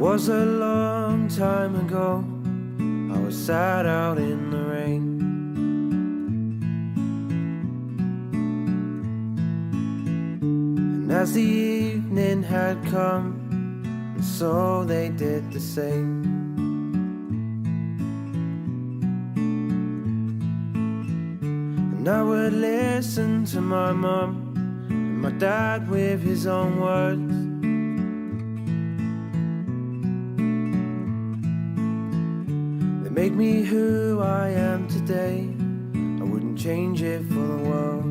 was a long time ago. I was sat out in the rain. And as the evening had come, and so they did the same. And I would listen to my mum and my dad with his own words. Make me who I am today. I wouldn't change it for the world.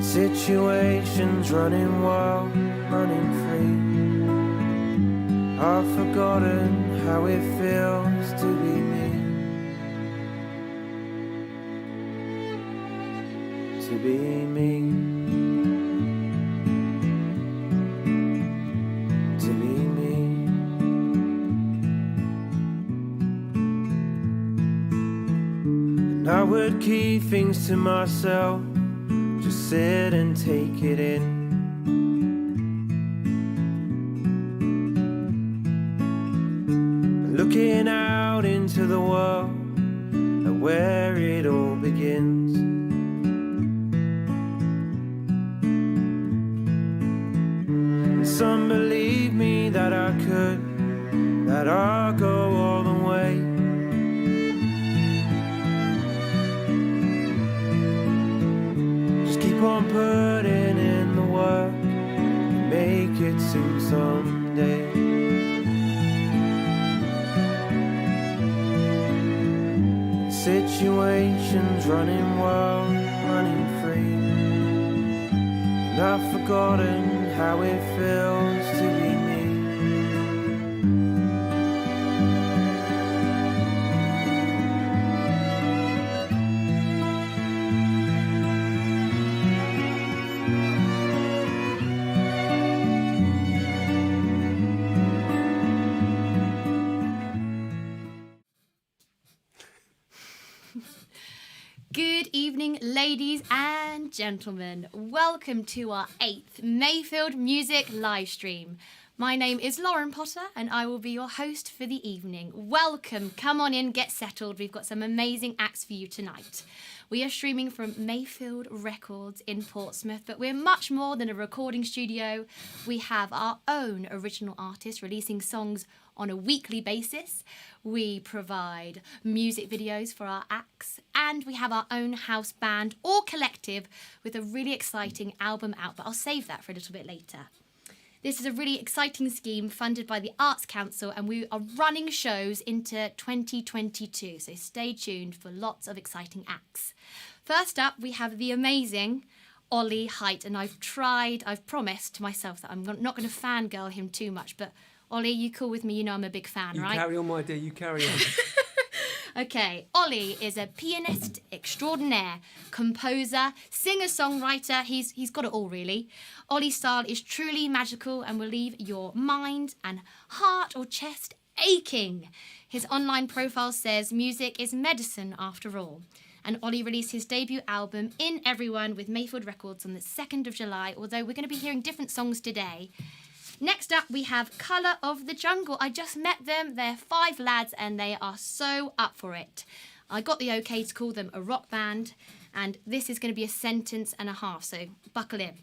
Situations running wild, running free. I've forgotten how it feels to be me. To be me. I would keep things to myself, just sit and take it in. Looking out into the world at where it all begins. And some believe me that I could, that I'll go all the way. On putting in the work and make it soon someday. Situations running wild, running free. And I've forgotten how it feels to be me. Good evening, ladies and gentlemen. Welcome to our 8th Mayfield Music live stream. My name is Lauren Potter and I will be your host for the evening. Welcome, come on in, get settled. We've got some amazing acts for you tonight. We are streaming from Mayfield Records in Portsmouth, but we're much more than a recording studio. We have our own original artists releasing songs on a weekly basis. We provide music videos for our acts, and we have our own house band or collective with a really exciting album out, but I'll save that for a little bit later. This is a really exciting scheme funded by the Arts Council, and we are running shows into 2022, so stay tuned for lots of exciting acts. First up, we have the amazing Ollie Height, and I've promised to myself that I'm not going to fangirl him too much, but Ollie, you cool with me? You know I'm a big fan, right? You carry on, my dear, you carry on. Okay, Ollie is a pianist extraordinaire, composer, singer-songwriter. He's got it all, really. Ollie's style is truly magical and will leave your mind and heart or chest aching. His online profile says music is medicine after all. And Ollie released his debut album, In Everyone, with Mayfield Records on the 2nd of July, although we're going to be hearing different songs today. Next up, we have Colour of the Jungle. I just met them. They're 5 lads and they are so up for it. I got the okay to call them a rock band, and this is going to be a sentence and a half, so buckle in.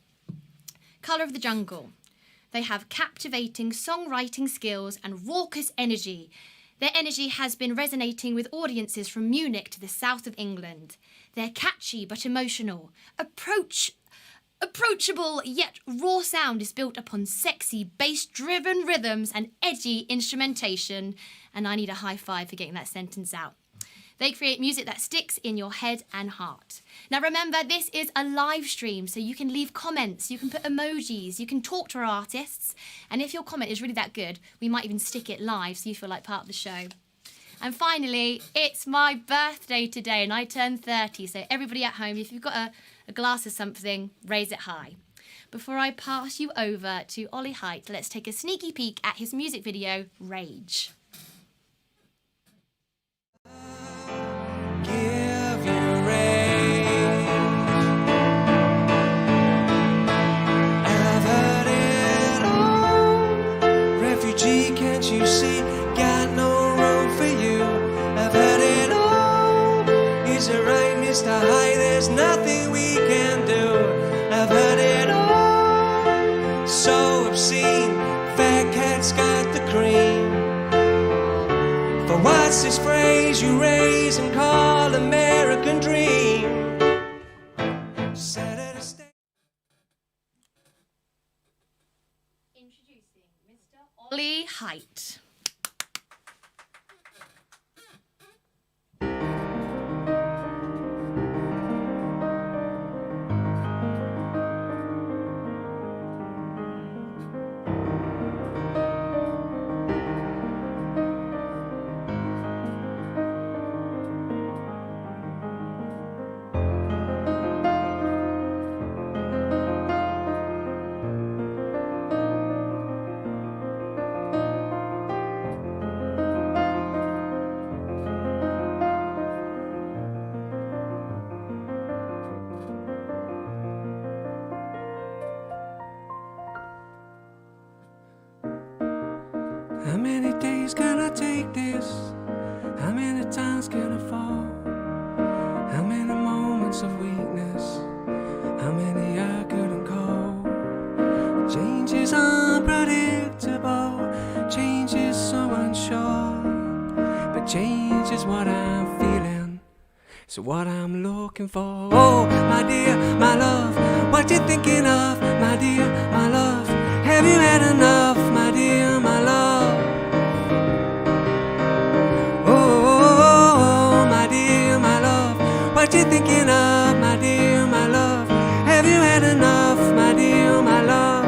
Colour of the Jungle. They have captivating songwriting skills and raucous energy. Their energy has been resonating with audiences from Munich to the south of England. They're catchy but emotional, approachable yet raw sound is built upon sexy bass-driven rhythms and edgy instrumentation. And I need a high five for getting that sentence out. They create music that sticks in your head and heart. Now remember, this is a live stream, so you can leave comments, you can put emojis, you can talk to our artists. And if your comment is really that good, we might even stick it live so you feel like part of the show. And finally, it's my birthday today and I turn 30, so everybody at home, if you've got a glass of something, raise it high. Before I pass you over to Ollie Height, let's take a sneaky peek at his music video, Rage. Give you rage. Mr. Height, there's nothing we can do. I've heard it all, so obscene. Fat cat's got the cream. For what's this phrase you raise and call American dream? Introducing Mr. Ollie Height. How many days can I take this? How many times can I fall? How many moments of weakness? How many I couldn't call? Change is unpredictable, change is so unsure. But change is what I'm feeling, it's what I'm looking for. Oh, my dear, my love, what you thinking of? My dear, my love, have you had enough? My dear, my love. What you thinking of, my dear, my love? Have you had enough, my dear, my love?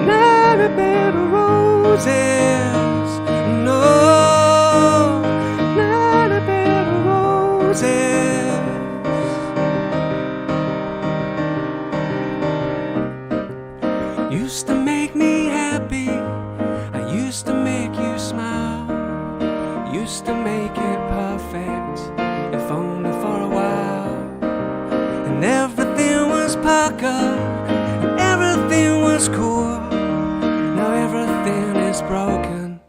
Not a bed of roses, no, not a bed of roses. Used to make me happy, I used to make you smile, used to make it perfect, if only for a while. And everything was puckered, and everything was cool. Now everything is broken,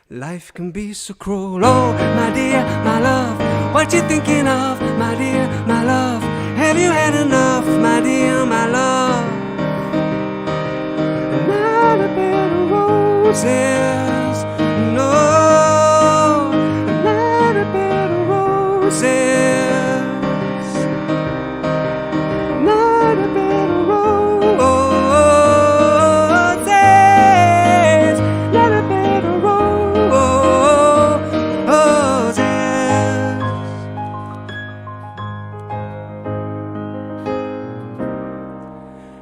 life can be so cruel. Oh, my dear, my love, what you thinking of? My dear, my love, have you had enough? My dear, my love. Not a bed of roses, no, not a bed of roses, not a bed of roses, not a bed of roses.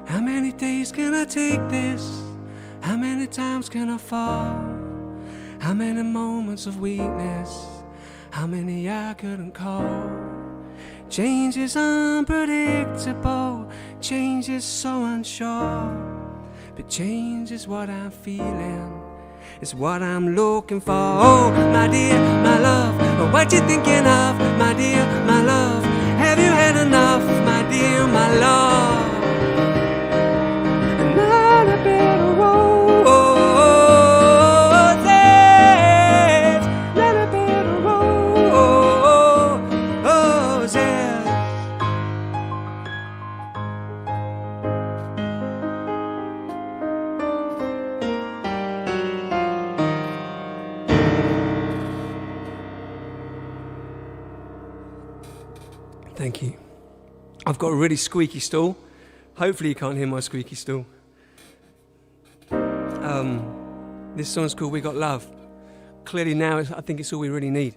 How many days can I take this? How many times can I fall? How many moments of weakness? How many I couldn't call? Change is unpredictable, change is so unsure. But change is what I'm feeling, it's what I'm looking for. Oh, my dear, my love, what you thinking of? My dear, my love, have you had enough? My dear, my love. Not a bed of roses, not a bed of roses. Thank you. I've got a really squeaky stool. Hopefully you can't hear my squeaky stool. This song's called We Got Love. Clearly now I think it's all we really need.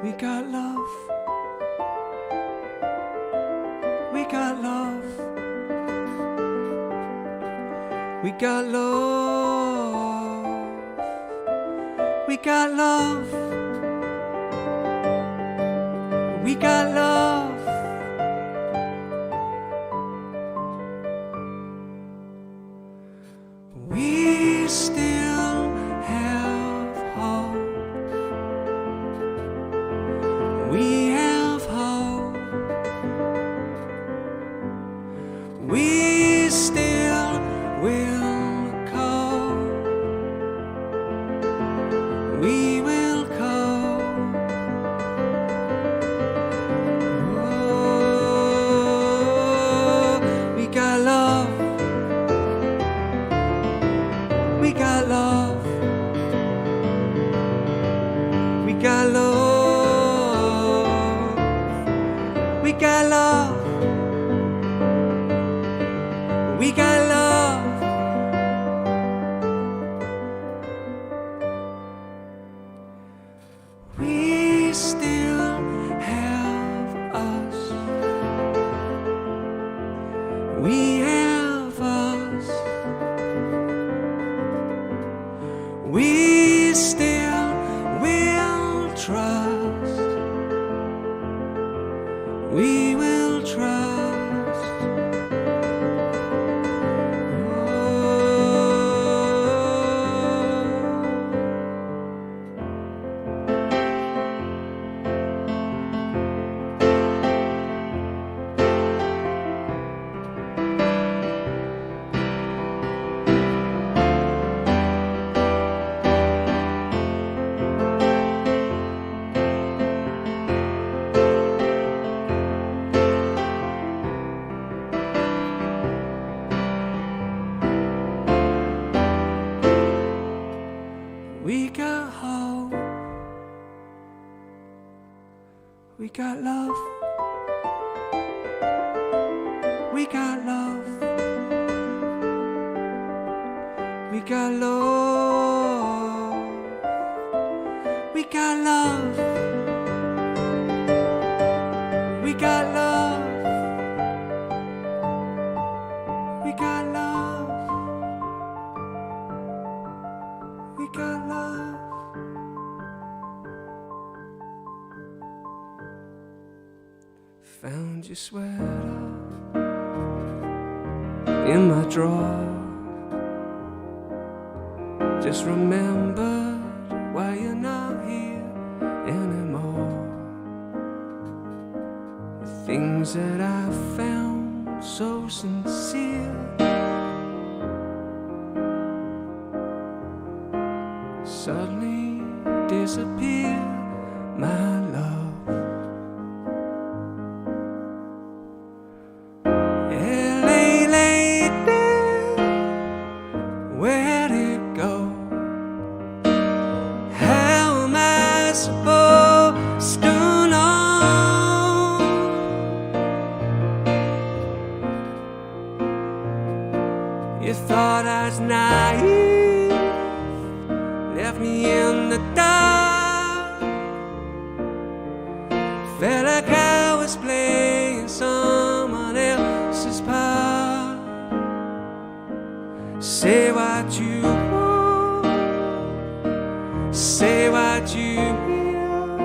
We got love. We got love. We got love. We got love. We got love. We still have hope. We have hope. We got love. We got love. We still have us. We have us. We still will trust. We will trust. We got hope. We got love. We got love. We got love. We got love. We got love. We got love. We got love. Found your sweater in my drawer. Just remembered why you're not here anymore. The things that I found so sincere suddenly disappear, my love. LA lady, where'd it go? How am I supposed to know? You thought I was naive, left me in the dark. Felt like I was playing someone else's part. Say what you want, say what you will.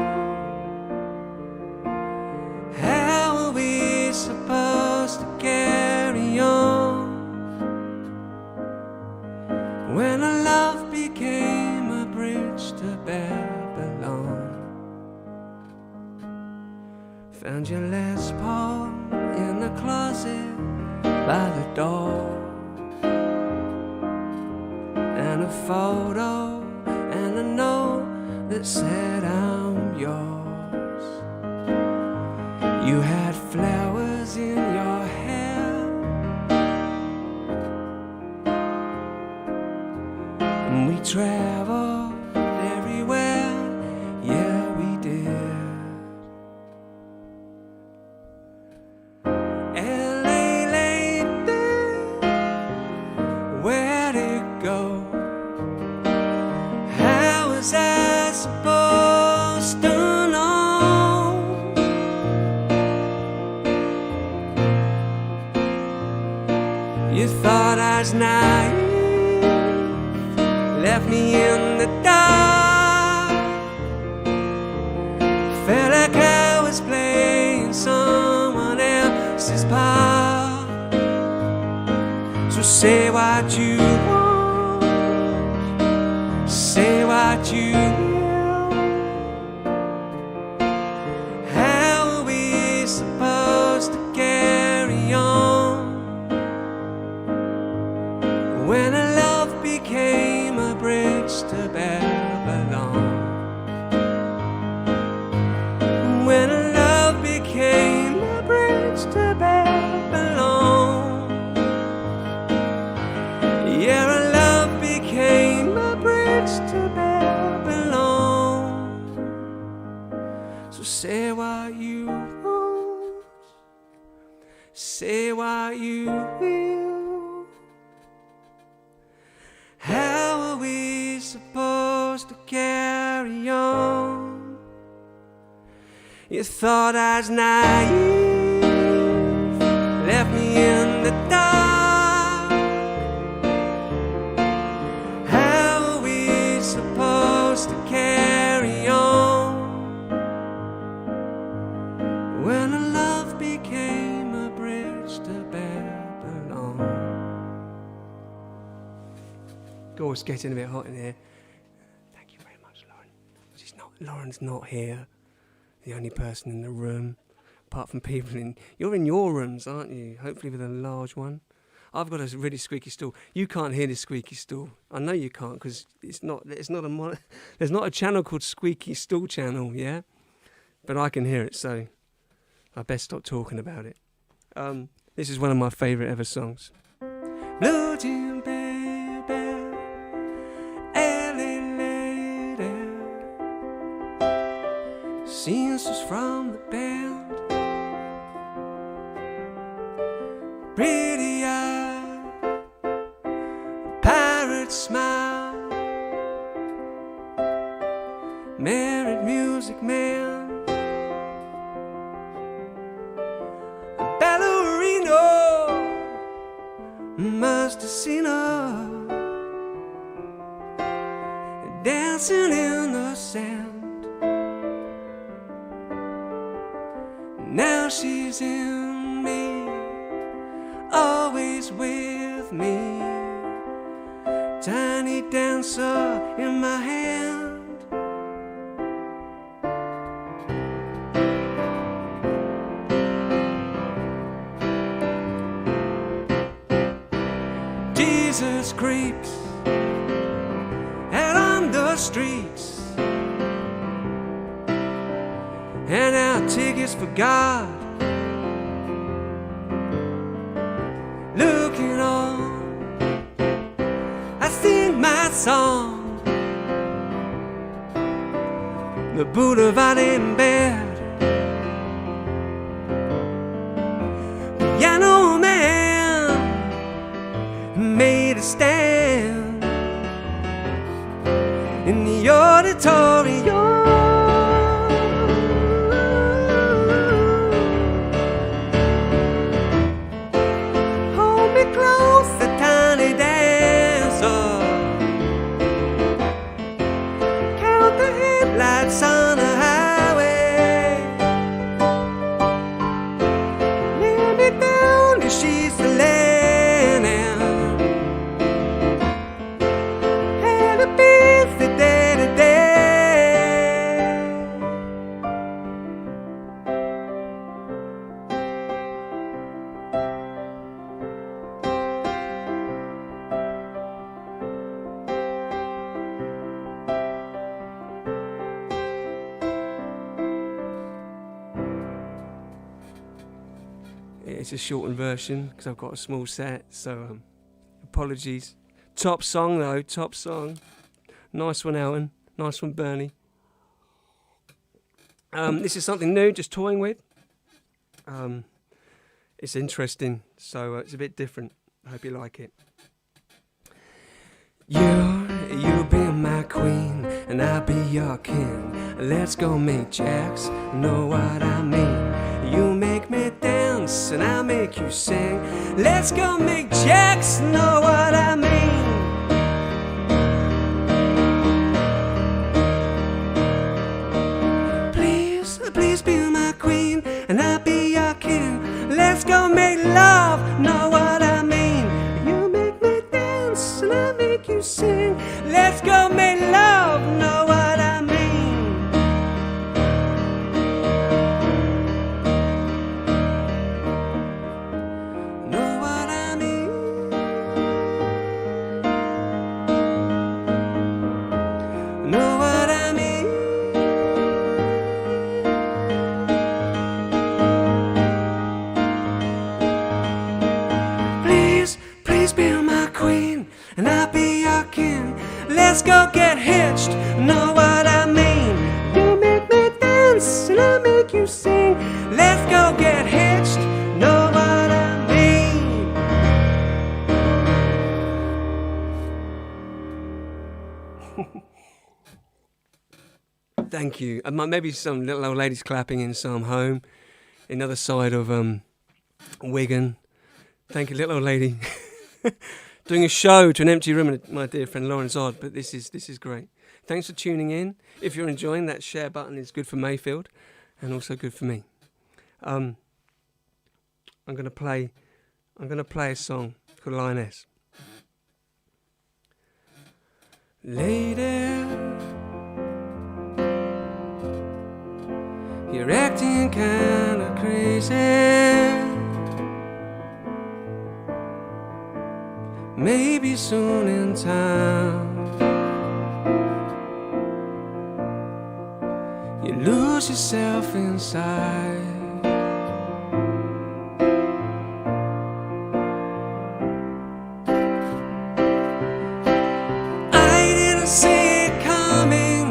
How are we supposed to carry on when our love became a bridge to Babylon? Found your Les Paul in the closet by the door, and a photo and a note that said I'm yours. You had flowers in your hair, and we traveled everywhere, yeah we did. LA lady, where'd it go? How was I supposed to know? You thought I was naive, left me in the dark. Felt like I was playing someone else's part. So say what you want, say what you will. How are we supposed to carry on when our love became a bridge to Babylon? When our love became a bridge to Babylon. Yeah, our love became a bridge to Babylon. say what you will. How are we supposed to carry on? You thought I was naive, left me in the dark. How are we supposed to carry on when a love became a bridge to Babylon? God, it's getting a bit hot in here. Thank you very much, Lauren. Lauren's not here. The only person in the room, apart from people in... You're in your rooms, aren't you? Hopefully with a large one. I've got a really squeaky stool. You can't hear this squeaky stool. I know you can't because there's not a channel called Squeaky Stool Channel, yeah? But I can hear it, so I best stop talking about it. This is one of my favourite ever songs. Blue Jean Baby, LA lady, scenes just from the band. Pretty eye, pirate smile, married music man, ballerino, must have seen her dancing in the sand. Now she's in me, always with me, tiny dancer in my hand. Jesus creeps out on the streets, and our tickets for God, looking on, I sing my song, the boulevard in bed, piano man made a stand in the auditorium. On a highway, lay me down and she's the landing. Had a busy day today. It's a shortened version because I've got a small set, so apologies. Top song though, top song. Nice one, Elton. Nice one, Bernie. This is something new, just toying with. It's interesting, so it's a bit different. I hope you like it. You be my queen, and I'll be your king. Let's go make jacks, know what I mean. You make me dance, and I'll make you sing. Let's go make jacks, know what I mean. Please, please be my queen, and I'll be your king. Let's go make love, know what I mean. You make me dance, and I'll make you sing. Let's go make love, know what I mean. Know what I mean. Know what I mean. Please, please be my queen, and I'll be your king. Let's go get hitched, know what I mean. You make me dance, and I make you sing. Let's go get hitched, know what I mean. Thank you. Maybe some little old ladies clapping in some home, in the other side of Wigan. Thank you, little old lady. Doing a show to an empty room, and my dear friend Lauren's odd, but this is great. Thanks for tuning in. If you're enjoying, that share button is good for Mayfield, and also good for me. I'm gonna play a song called Lioness. Lady, you're acting kinda crazy. Maybe soon in time you lose yourself inside. I didn't see it coming.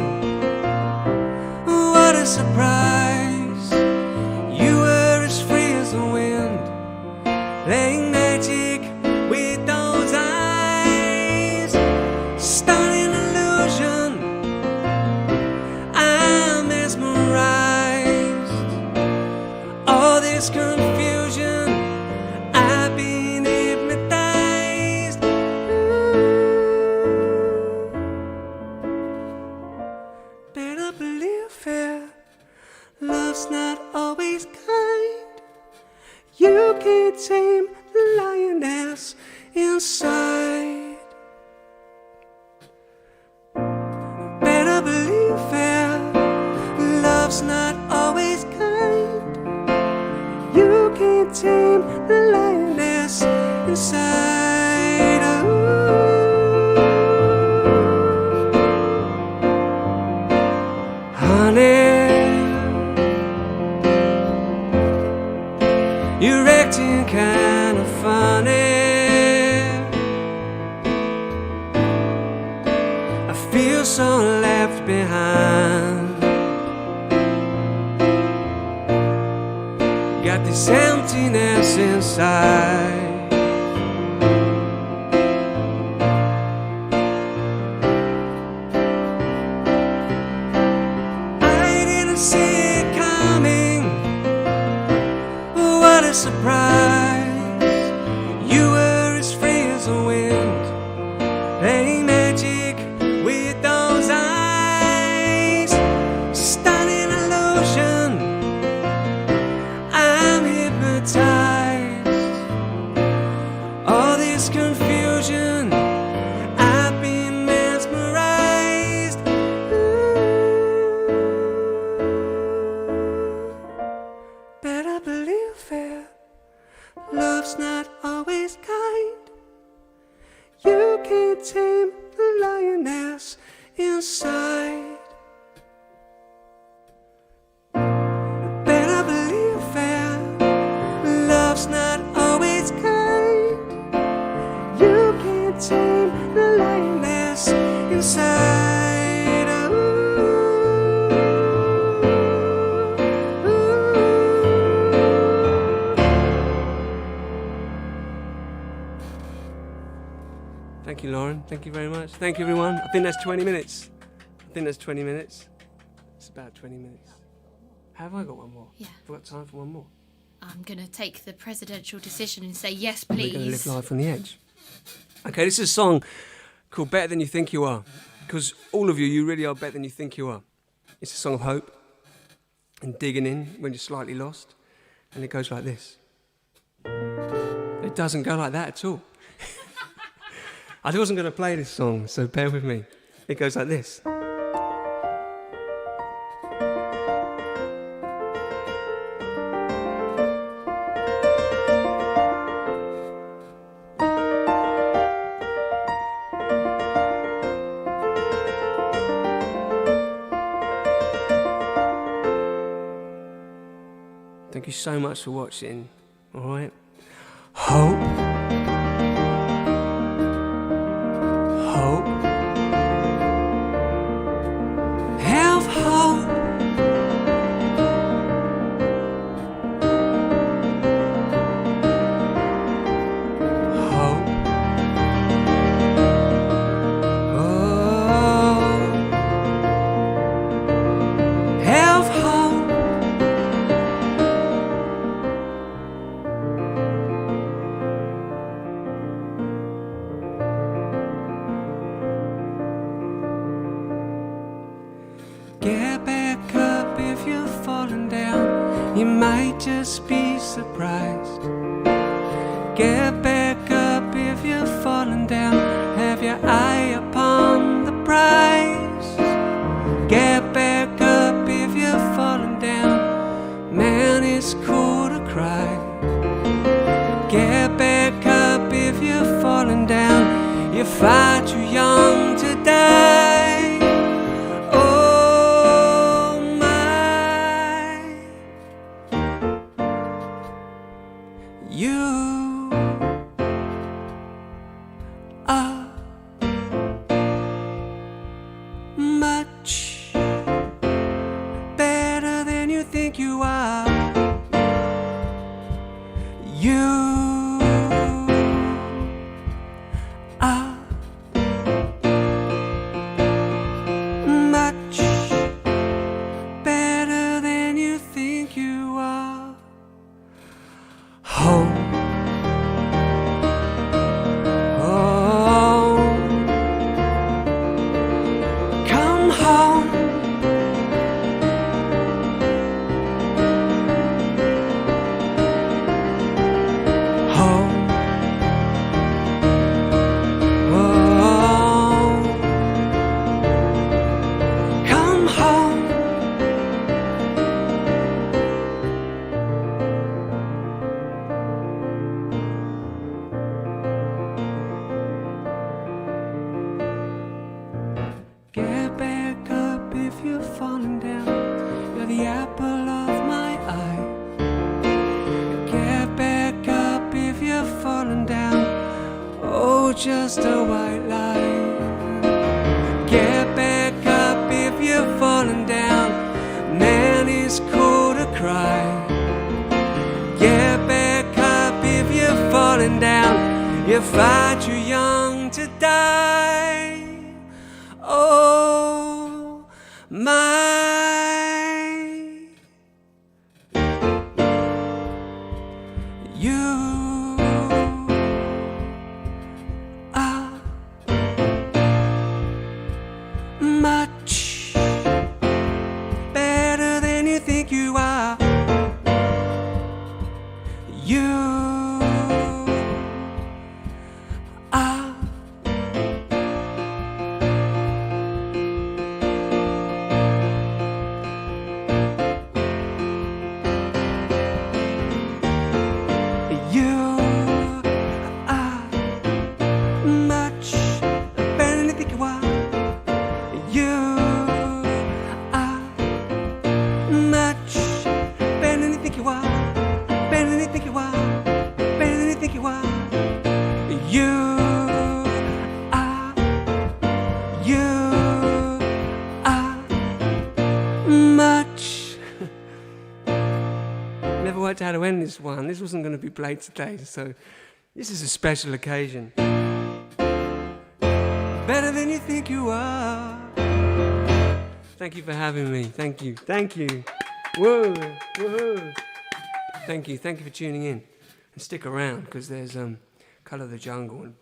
What a surprise. You were as free as the wind, playing magic with those eyes. Stunning illusion, I'm mesmerized. All this confusion, I've been hypnotized. Better believe it, love's not always kind. You can't tame the lioness inside. Better believe it, love's not always kind. You can't tame the lioness inside. Honey, you're acting kinda funny. I feel so left behind. Got this emptiness inside. I didn't see it coming. What a surprise. You were as free as the wind, playing magic with those eyes. Stunning illusion, I'm hypnotized. All this confusion, I've been mesmerized. Better believe it, love's not always kind. You can't tame the lioness inside. Better believe it, love's not always kind. You can't tame the lioness inside. Thank you, Lauren. Thank you very much. Thank you, everyone. I think that's 20 minutes. It's about 20 minutes. Have I got one more? Yeah. I've got time for one more. I'm going to take the presidential decision and say yes, We're going to live please. life on the edge. Okay, this is a song called Better Than You Think You Are. Because all of you, you really are better than you think you are. It's a song of hope and digging in when you're slightly lost. And it goes like this. It doesn't go like that at all. I wasn't going to play this song, so bear with me. It goes like this. Thank you so much for watching. All right. Hope. Hope. Have hope. Hope. Oh. just be surprised. Get back up if you're falling down. Have your eye upon the prize. Get back up if you're falling down. Man, it's cool to cry. Get back up if you're falling down. You're far too young to die. Oh my, you are much better than you think you are. You are much better than you think you are. Home, home, come home. Home, home, come home. Get back up if you're falling down. You're the apple of my eye. Get back up if you're falling down. Oh, just a white lie. Get back up if you're falling down. Man, it's cool to cry. Get back up if you're falling down. You're far too young to die. Oh my, you are much better than you think you are. You are much better than you think you are. You are much better than you think you are. Better than you think you are. Better than you think you are. You are. You are much. Never worked out how to end this one. This wasn't going to be played today, so this is a special occasion. Better than you think you are. Thank you for having me. Thank you. Thank you. Whoa. Woohoo. Thank you. Thank you for tuning in. And stick around, because there's Colour of the Jungle, and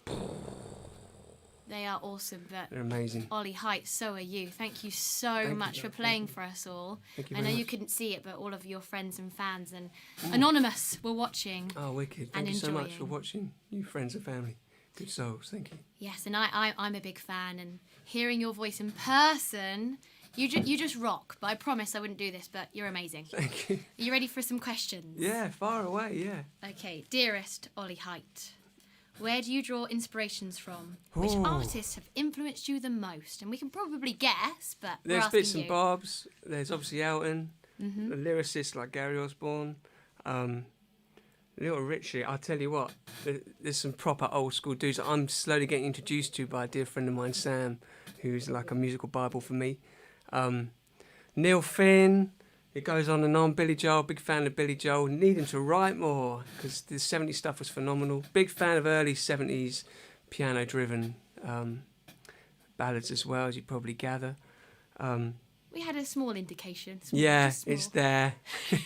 They are awesome, but they're amazing. Ollie Height, so are you. Thank you so much for playing for us all. Thank you I very know you much. couldn't see it, but all of your friends and fans and Anonymous were watching. Oh, wicked. Thank you so much for watching, you friends and family. Good souls. Thank you. Yes, and I'm a big fan, and hearing your voice in person, you just rock. But I promise I wouldn't do this, but you're amazing. Thank you. Are you ready for some questions? Yeah, far away, yeah. Okay, dearest Ollie Height, where do you draw inspirations from? Which Oh. artists have influenced you the most? And we can probably guess, but we're There's asking bits you. and bobs. There's obviously Elton, a lyricist like Gary Osborne, Little Richie. I'll tell you what, there's some proper old school dudes that I'm slowly getting introduced to by a dear friend of mine, Sam, who's like a musical bible for me. Neil Finn, it goes on and on. Billy Joel, big fan of Billy Joel. Need him to write more, because the 70s stuff was phenomenal. Big fan of early 70s piano-driven ballads as well, as you probably gather. We had a small indication. Yeah, just small. it's there.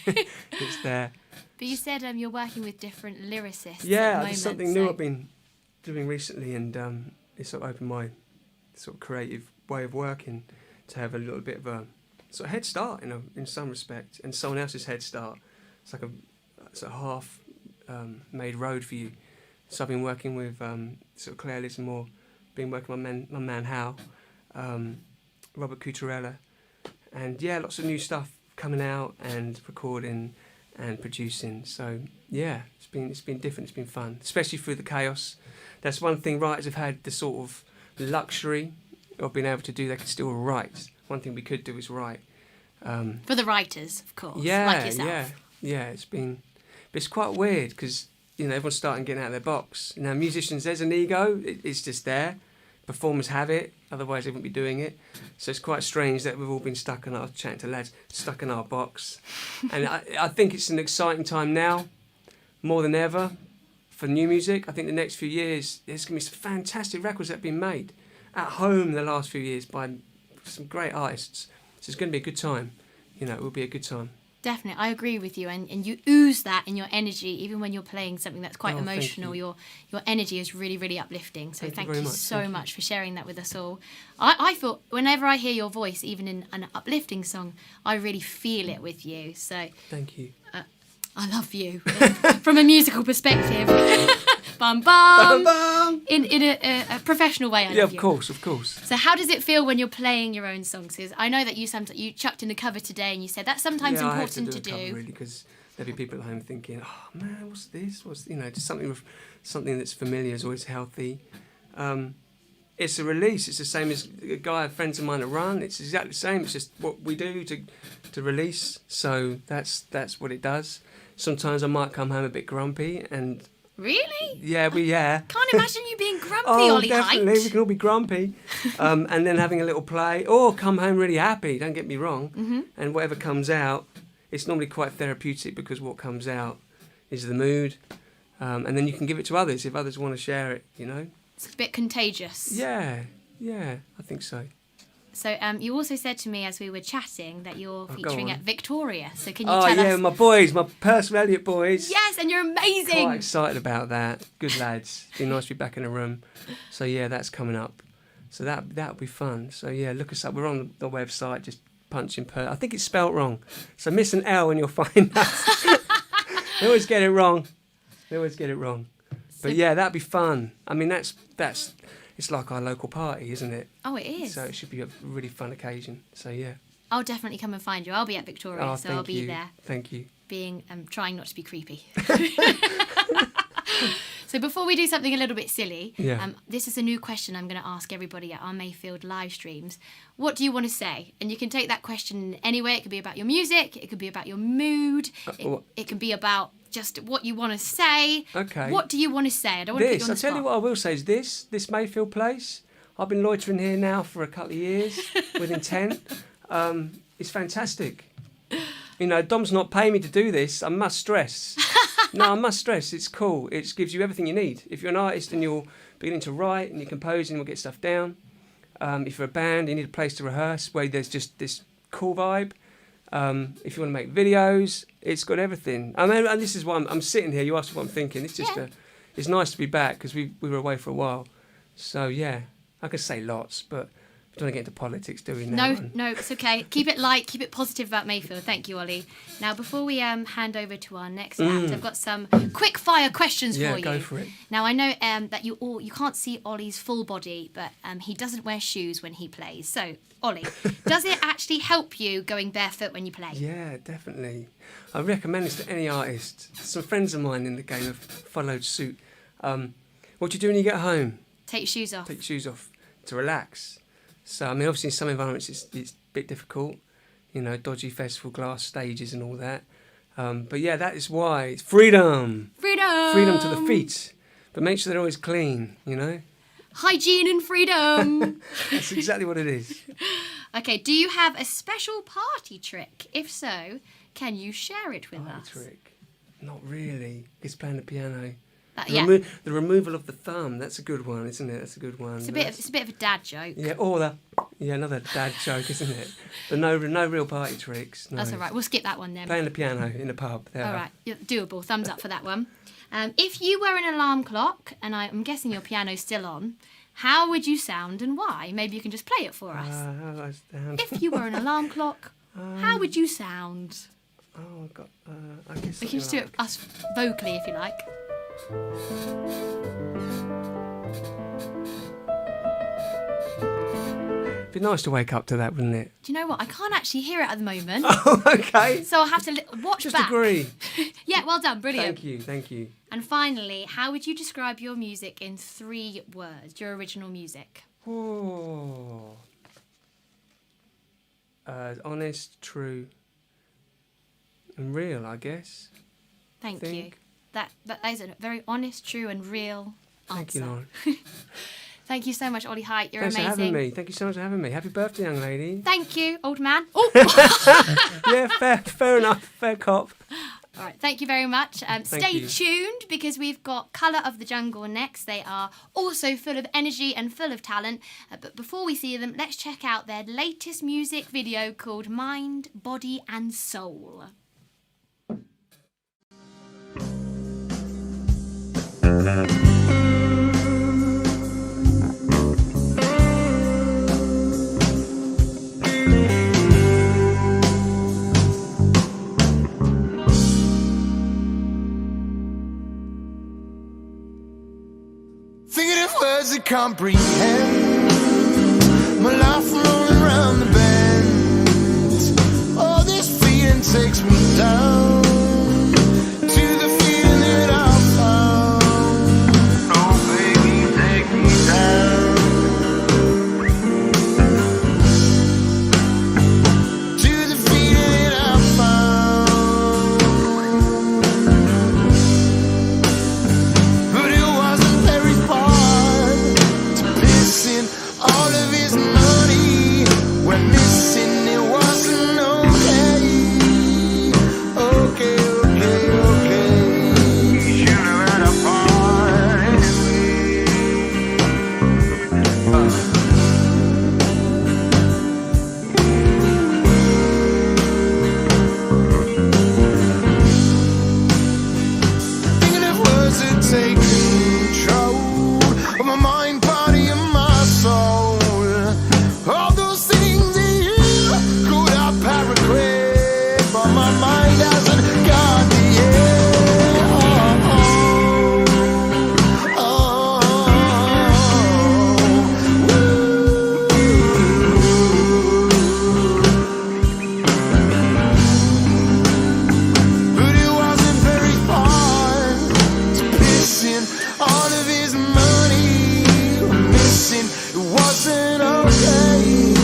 It's there. But you said you're working with different lyricists. Yeah, at the moment, it's something new so- I've been doing recently, and it's sort of opened my sort of creative way of working to have a little bit of a sort of head start in some respect, and someone else's head start. It's like sort of half made road for you. So I've been working with sort of Claire Lismore, been working with my man Hal, Robert Cucurella, and yeah, lots of new stuff coming out and recording and producing. So yeah, it's been different. It's been fun, especially through the chaos. That's one thing writers have had, the sort of luxury of being able to do. They could still write. One thing we could do is write. For the writers, of course, yeah, like yourself. Yeah. It's quite weird because everyone's starting getting out of their box. Musicians, there's an ego. It's just there. Performers have it. Otherwise, they wouldn't be doing it. So it's quite strange that we've all been stuck in our chatting to lads, stuck in our box. And I think it's an exciting time now, more than ever, for new music. I think the next few years there's going to be some fantastic records that have been made at home the last few years by some great artists. So it's going to be a good time. It will be a good time. Definitely, I agree with you, and you ooze that in your energy, even when you're playing something that's quite emotional. Your energy is really, really uplifting. So thank you so much for sharing that with us all. I thought whenever I hear your voice, even in an uplifting song, I really feel it with you. So thank you. I love you from a musical perspective. Bum bum. Bum bum. In a professional way. I love you. Of course. So how does it feel when you're playing your own songs? Because I know that you chucked in the cover today, and you said that's sometimes important to do. Cover, really, because there'll be people at home thinking, "Oh man, what's this? Just something that's familiar is always healthy." It's a release. It's the same as friends of mine that run. It's exactly the same. It's just what we do to release. So that's what it does. Sometimes I might come home a bit grumpy and. Really? Yeah, Can't imagine you being grumpy, oh, Ollie Height. definitely. We can all be grumpy. And then having a little play, or come home really happy, don't get me wrong. Mm-hmm. And whatever comes out, it's normally quite therapeutic because what comes out is the mood. And then you can give it to others if others want to share it, It's a bit contagious. Yeah, I think so. So you also said to me as we were chatting that you're featuring at Victoria. So can you tell us? My boys, my Percival Elliott boys. Yes, and you're amazing. Quite excited about that. Good lads. It's been nice to be back in a room. So yeah, that's coming up. So that'll be fun. So yeah, look us up. We're on the website. Just punch in I think it's spelt wrong. So miss an L and you'll find us. They always get it wrong. But yeah, that'd be fun. I mean, that's. It's like our local party, isn't it? Oh, it is. So it should be a really fun occasion. So yeah. I'll definitely come and find you. I'll be at Victoria, so I'll be there. Thank you. Trying not to be creepy. So before we do something a little bit silly, this is a new question I'm going to ask everybody at our Mayfield live streams. What do you want to say? And you can take that question anyway. It could be about your music. It could be about your mood. It can be about just what you want to say. Okay. What do you want to say? I don't want to put you on the spot. I'll tell you what I will say is this Mayfield place. I've been loitering here now for a couple of years with intent. It's fantastic. Dom's not paying me to do this. I must stress. No, I must stress. It's cool. It gives you everything you need. If you're an artist and you're beginning to write and you're composing, we'll get stuff down. If you're a band, you need a place to rehearse where there's just this cool vibe. If you want to make videos, it's got everything. I mean, and this is why I'm sitting here. You asked what I'm thinking. It's just it's nice to be back because we were away for a while. So yeah, I could say lots, but we don't want to get into politics, do we? No, it's okay. Keep it light. Keep it positive about Mayfield. Thank you, Ollie. Now, before we hand over to our next act, I've got some quick fire questions for you. Yeah, go for it. Now, I know that you can't see Ollie's full body, but he doesn't wear shoes when he plays. So, Ollie, does it actually help you going barefoot when you play? Yeah, definitely. I recommend this to any artist. Some friends of mine in the game have followed suit. What do you do when you get home? Take your shoes off. Take your shoes off to relax. So, I mean, obviously in some environments it's a bit difficult, dodgy festival glass stages and all that. But yeah, that is why it's freedom. Freedom to the feet. But make sure they're always clean, Hygiene and freedom. That's exactly what it is. Okay, do you have a special party trick? If so, can you share it with us? Party trick? Not really. It's playing the piano. The removal of the thumb, that's a good one, isn't it? That's a good one. It's a bit of a dad joke. Yeah, another dad joke, isn't it? But no real party tricks. No. That's all right. We'll skip that one then. Playing the piano in a pub. There. All right, doable. Thumbs up for that one. If you were an alarm clock, and I'm guessing your piano's still on, how would you sound and why? Maybe you can just play it for us. How would I sound? If you were an alarm clock, how would you sound? Oh, I've got. I guess. We can just do it us vocally if you like. It'd be nice to wake up to that, wouldn't it? Do you know what? I can't actually hear it at the moment. Oh, okay. So I'll have to watch Just back. agree. Yeah, well done. Brilliant. Thank you. And finally, how would you describe your music in 3 words, your original music? Oh. Honest, true, and real, I guess. Thank you. That is a very honest, true and real answer. Thank you, Lauren. Thank you so much, Ollie Height. You're Thanks amazing. for having me. Thank you so much for having me. Happy birthday, young lady. Thank you, old man. Oh! Yeah, fair enough. Fair cop. All right, thank you very much. Stay you. tuned because we've got Colour of the Jungle next. They are also full of energy and full of talent. But before we see them, let's check out their latest music video called Mind, Body and Soul. Thinking of words that comprehend my life rolling around the bend. All this feeling takes me down to the feeling that I found. Oh baby, take me down to the feeling that I found. But it wasn't very far to pissing all of his money. We're missing, it wasn't okay. Okay. You should have had a part anyway. Thinking of words that take control of my mind, body, and my soul. All those things that you could have paragraphed, but my mind hasn't got the air. But it wasn't very far to pissing all of his money. We're missing, it wasn't okay.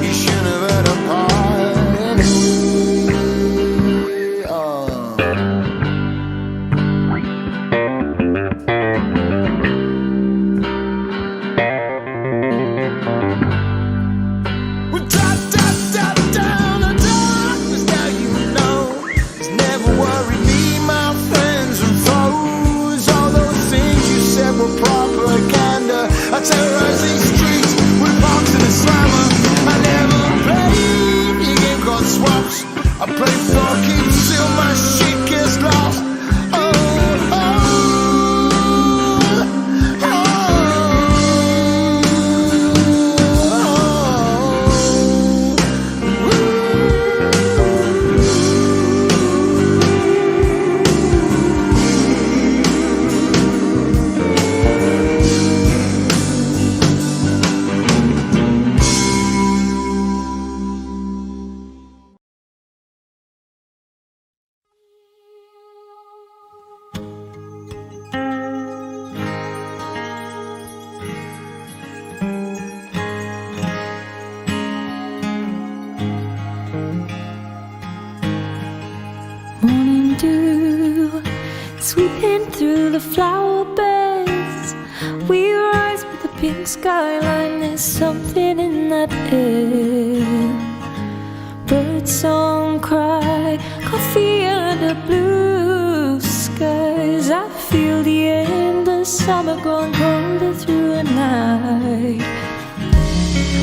You should have had a part anyway. We're down the darkness, now you know. It's never worried me, my friends and foes. All those things you said were propaganda. I terrorize these streets with punks and a slammer. I never played your game called swaps. I play for keeps till my shit gets lost. Morning dew, sweeping through the flower beds. We rise with the pink skyline. There's something in that air. Birdsong cry, coffee under blue skies. I feel the endless summer growing colder through the night.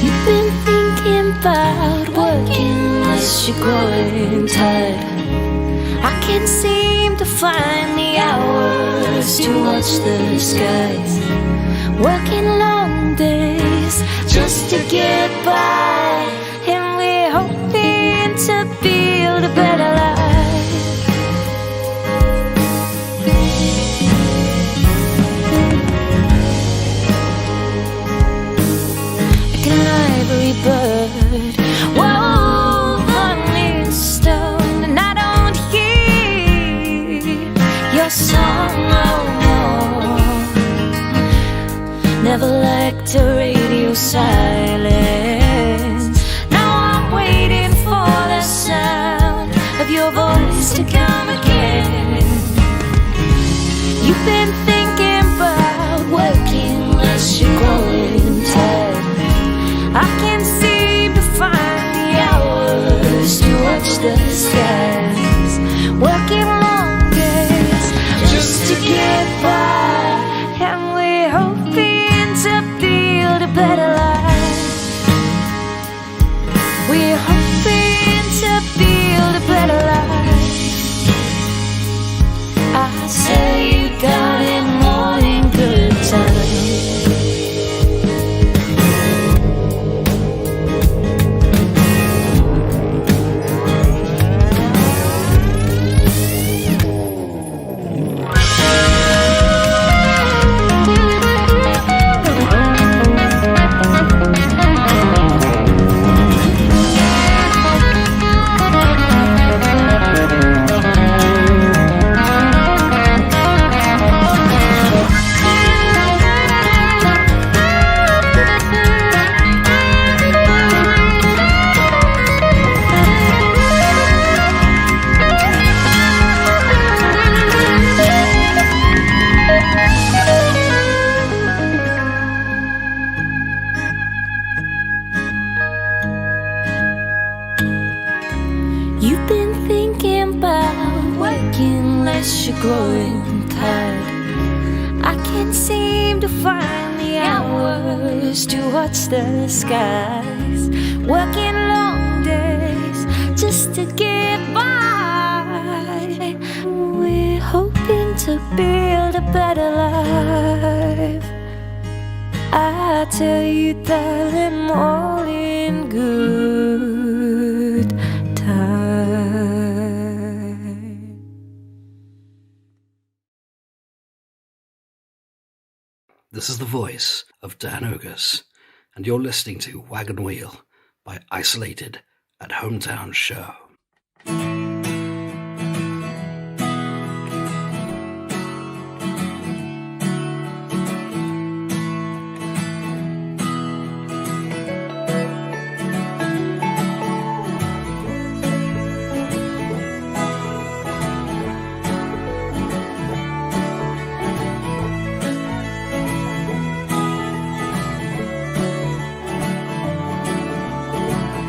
You've been thinking about working unless you're growing tired. I can't seem to find the hours to watch the skies. Working long days just to get by, and we're to come again. You've been thinking about working unless you're growing tired. I can't seem to find the hours to watch the skies, working long days just to get by, and we're hoping to build a better life. We're hoping to build a better life. I say you got it more than good time. You've been thinking about working unless you're growing tired. I can't seem to find the hours to watch the skies, working long days just to get by. We're hoping to build a better life. I tell you, darling, all in good time. This is the voice of Dan Ogus, and you're listening to Wagon Wheel by Isolated at Hometown Show.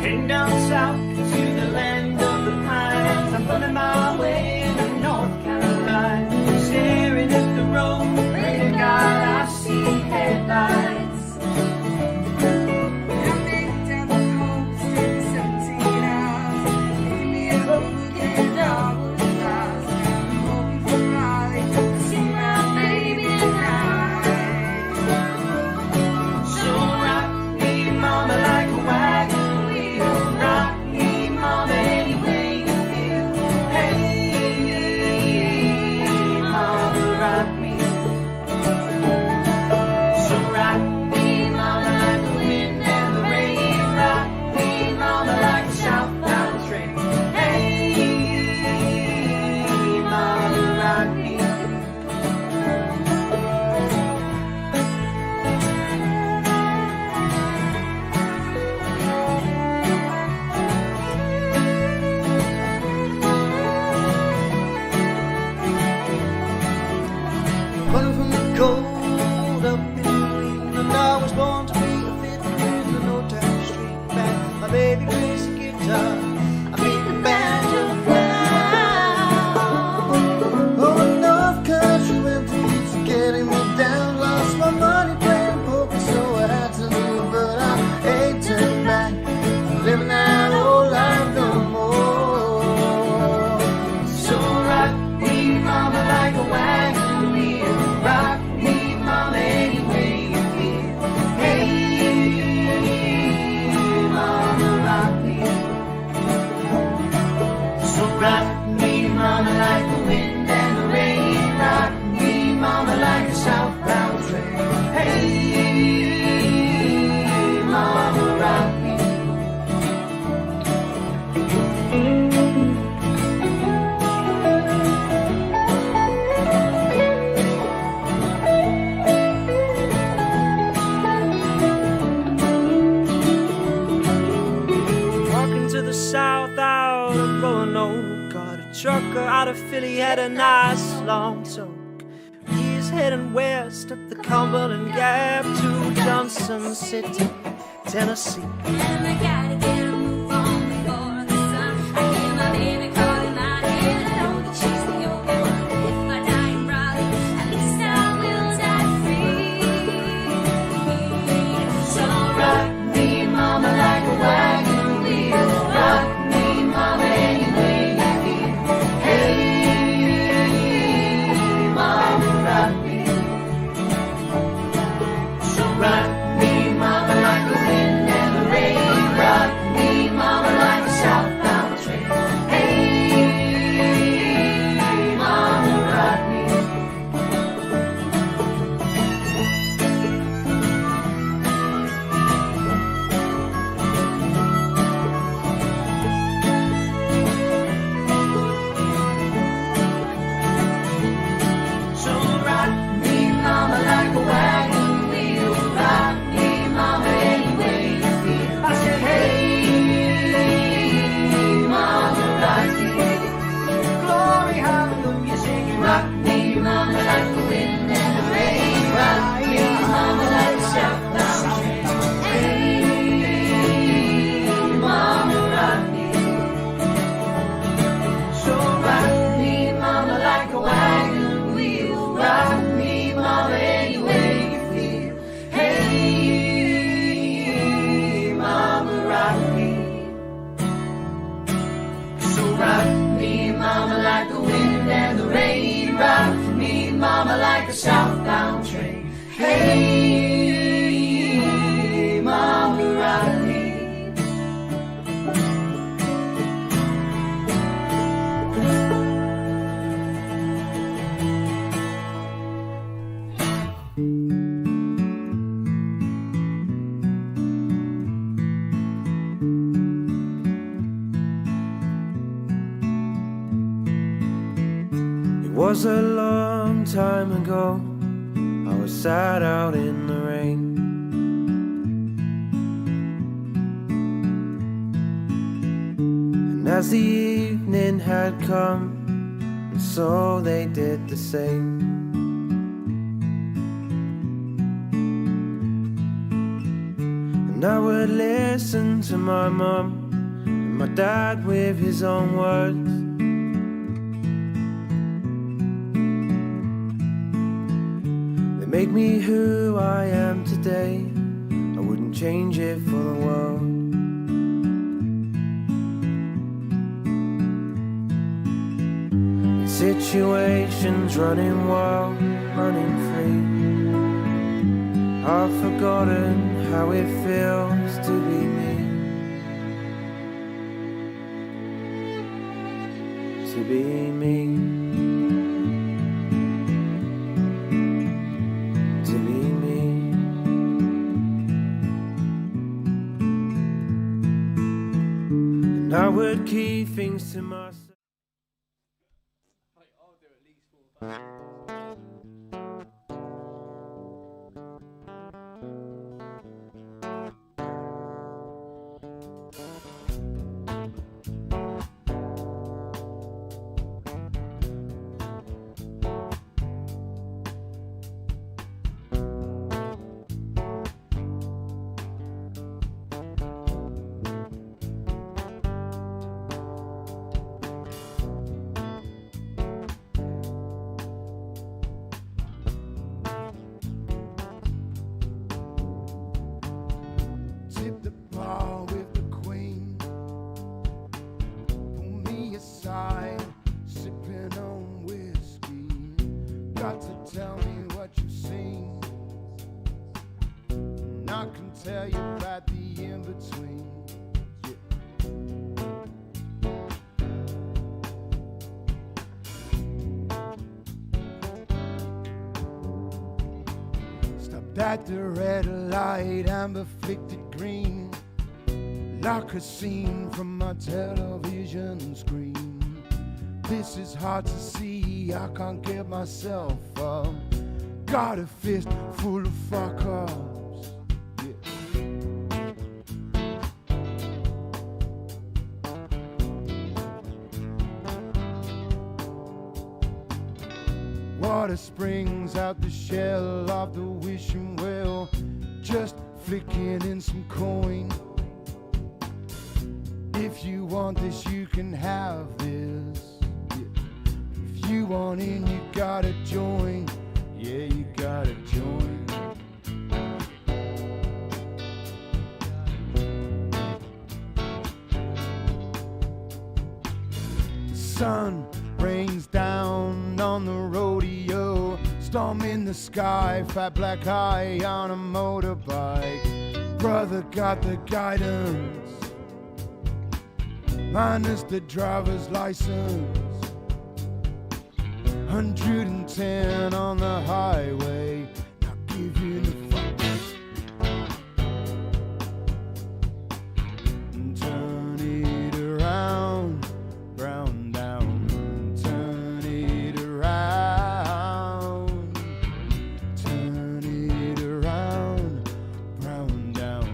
Heading down south to the land of the pines. I'm running my way in the North Carolina, staring at the road. Pray to God I see headlights. So rock me, mama, like a wagon wheel. Rock me, mama, any way you feel. Hey, mama, rock me. So rock me, mama, like the wind and the rain. Rock me, mama, like a southbound train. Hey, mama, rock me. Running from the cold up in New England, I was born to be a fiddler in the old town street band. My baby plays the guitar, I beat the banjo flat. Oh, North Country went to east, getting me down. Lost my money playing poker, so I had to leave, but I ain't turned back. I'm living that old life no more. So rock me, mama, like a wagon wheel. Rock me, mama, any way you feel. Hey, mama, rock me. So rock me, mama, like the wind and the rain. Rock me, mama, like a southbound train. Hey, mama, rock me. Walking to the south out of Roanoke, caught a trucker out of Philly had a nice long talk. He's heading west up the Cumberland Gap to Johnson City, Tennessee. And I gotta get a move on before the sun. I hear my baby calling my name. I know that she's the only one. If I die in Raleigh, at least I will die free. So rock me, mama, like a wagon wheel. Rock me, mama, any way you feel. Hey, mama, rock me. So rock me, mama, like a wind and the rain. Rock me, mama, like a southbound train. Hey, mama, rock me. So rock me, mama, like a wagon wheel. Rock me, mama, any way you feel. I said, hey, mama, rock me. Glory, hallelujah, singing. Rock me, mama, like the wind and the rain. Rock me, mama, like a southbound train. Hey, mama, rock me. So rock me, mama, like a wagon wheel. Rock me, mama, any way you feel. Hey, mama, rock me. So rock me, mama, like the wind and the rain. Rock me, mama, like a southbound train. Hey, mama, rock me. It was a long time ago. I was sat out in the rain. And as the evening had come, and so they did the same. And I would listen to my mum and my dad with his own words. They make me who I am today. I wouldn't change it for the world. Situations running wild, running free. I've forgotten how it feels to be me. To be me. To be me. And I would keep things to myself. Tip the bar with the queen. Pull me aside, sipping on whiskey. Got to tell me what you've seen. And I can tell you about the in-between. Stopped at the red light, amber flicked it green, like a scene from my television screen. This is hard to see, I can't get myself up. Got a fist full of fuck-ups. Yeah. Water springs out the shell of the wishing well, just flicking in some coin. If you want this, you can have this. If you want in, you gotta join. Yeah, you gotta join. The sun rains down on the rodeo, storm in the sky, fat black eye on a motorbike. Brother got the guidance, minus the driver's license. 110 on the highway, not giving a fuck. Turn it around, brown down. Turn it around. Turn it around, brown down.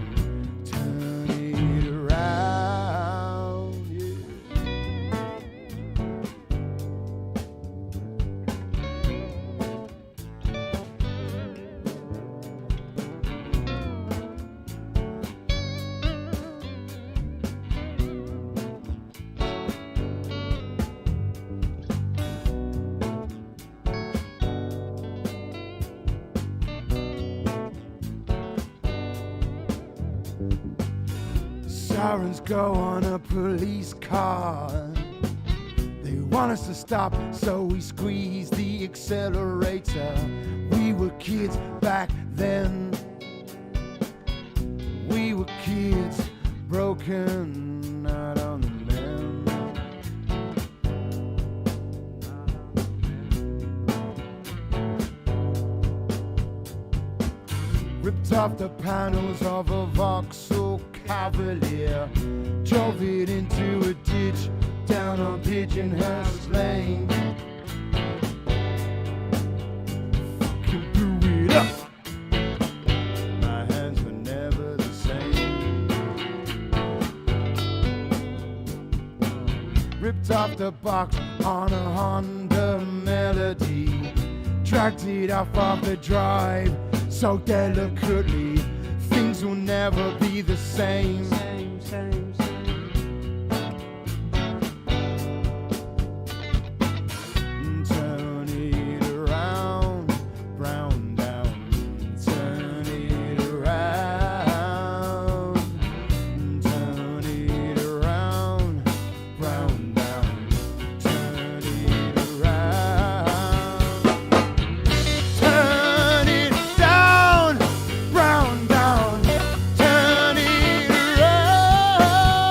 Turn it around, yeah. Sirens go on a police car. They want us to stop, so we squeeze the accelerator. We were kids back then. We were kids broken out on the mend. Ripped off the panels of a Vauxhall Cavalier, drove it into a ditch down on Pigeonhurst Lane. Fucking blew it up. My hands were never the same. Ripped off the box on a Honda Melody, dragged it off the drive so delicately. Things will never be the same. Turn it around, brown down. Turn it around. Turn it around, brown down. Turn it around. Turn it down, brown down. Turn it around.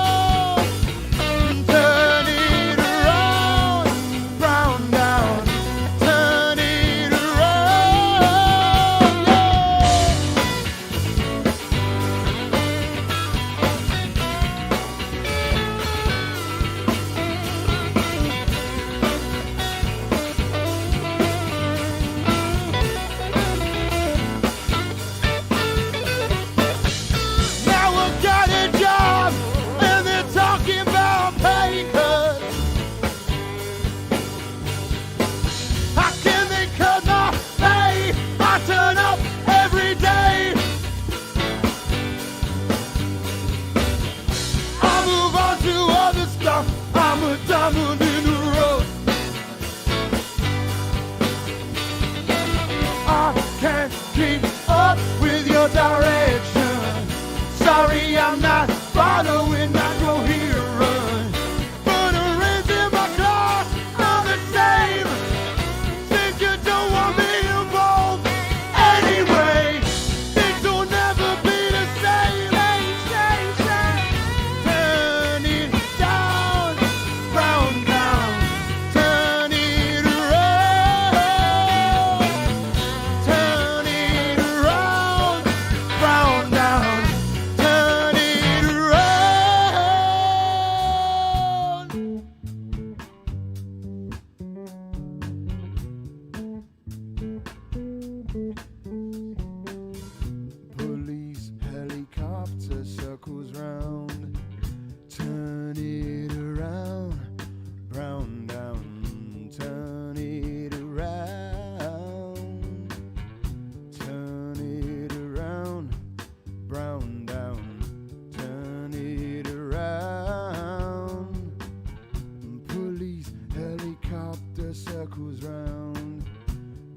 circles round.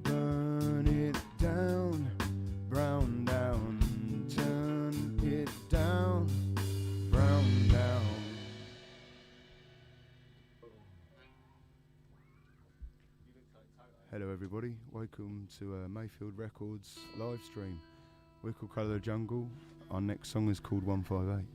Burn it down, brown down. Turn it down, brown down. Hello everybody, welcome to Mayfield Records live stream. We're called Colour the Jungle. Our next song is called 158.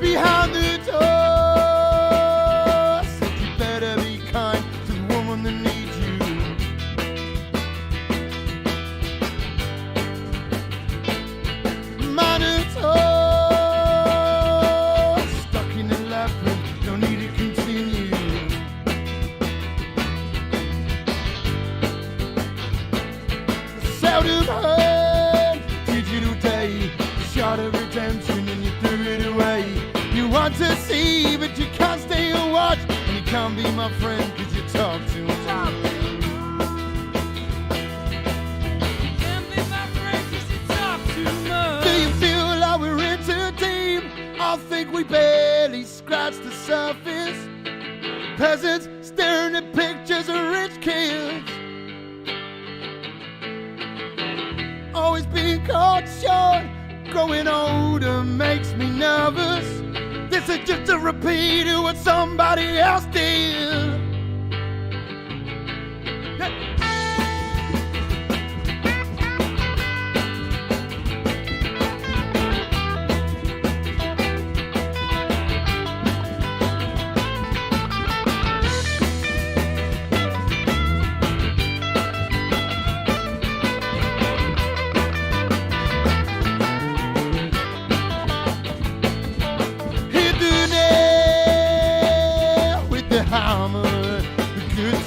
Behind the door, said you better be kind to the woman that needs you. Minotaur, stuck in the labyrinth, no need to continue. Seldom heard, digital day, shot of redemption and you threw it away. You want to see, but you can't stay and watch. And you can't be my friend, cause you talk too much. Do you feel like we're in too deep? I think we barely scratched the surface. Peasants staring at pictures of rich kids. Always being caught short. Growing older makes me nervous. This is just a repeat of what somebody else did.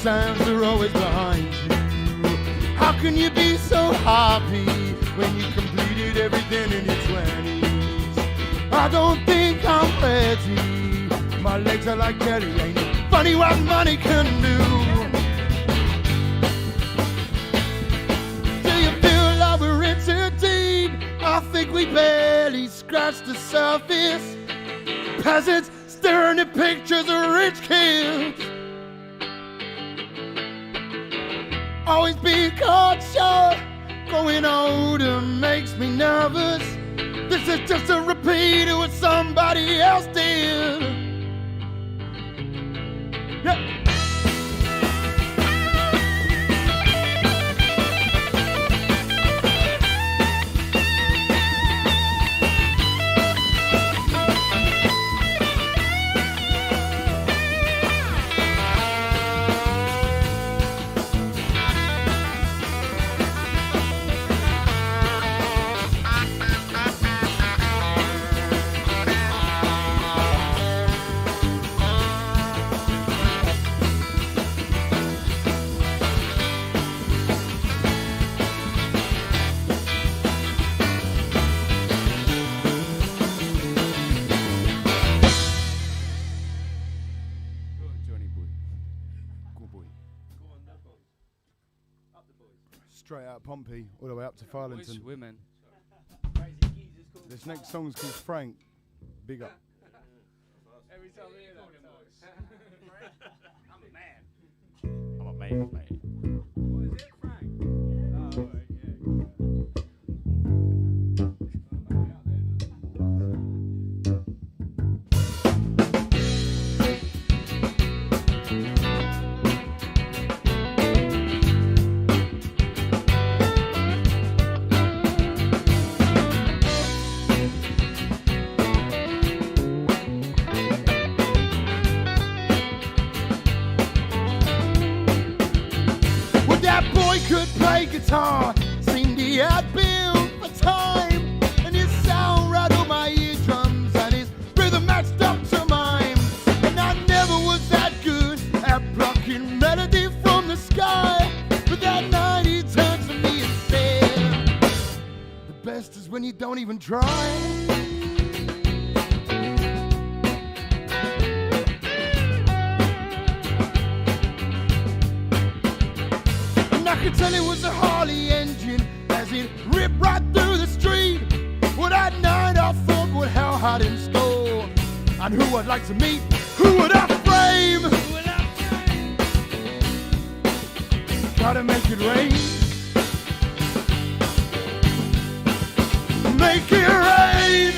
Times are always behind you. How can you be so happy when you completed everything in your 20s? I don't think I'm ready. My legs are like jelly, ain't it funny what money can do? Do you feel like we're in too deep? I think we barely scratched the surface. Peasants staring at pictures of rich kids. Always being caught short. Growing older makes me nervous. This is just a repeat of what somebody else did. Yeah. Straight out of Pompey, all the way up to Farlington. Women. This next song's called Frank. Big up. Every time I hear that. I'm a man, mate. What is it, Frank? Oh, right, best is when you don't even try. And I could tell it was a Harley engine as it ripped right through the street. Well, that night I thought what hell had in store, and who I'd like to meet, who would I frame? Gotta make it rain. Make it rain.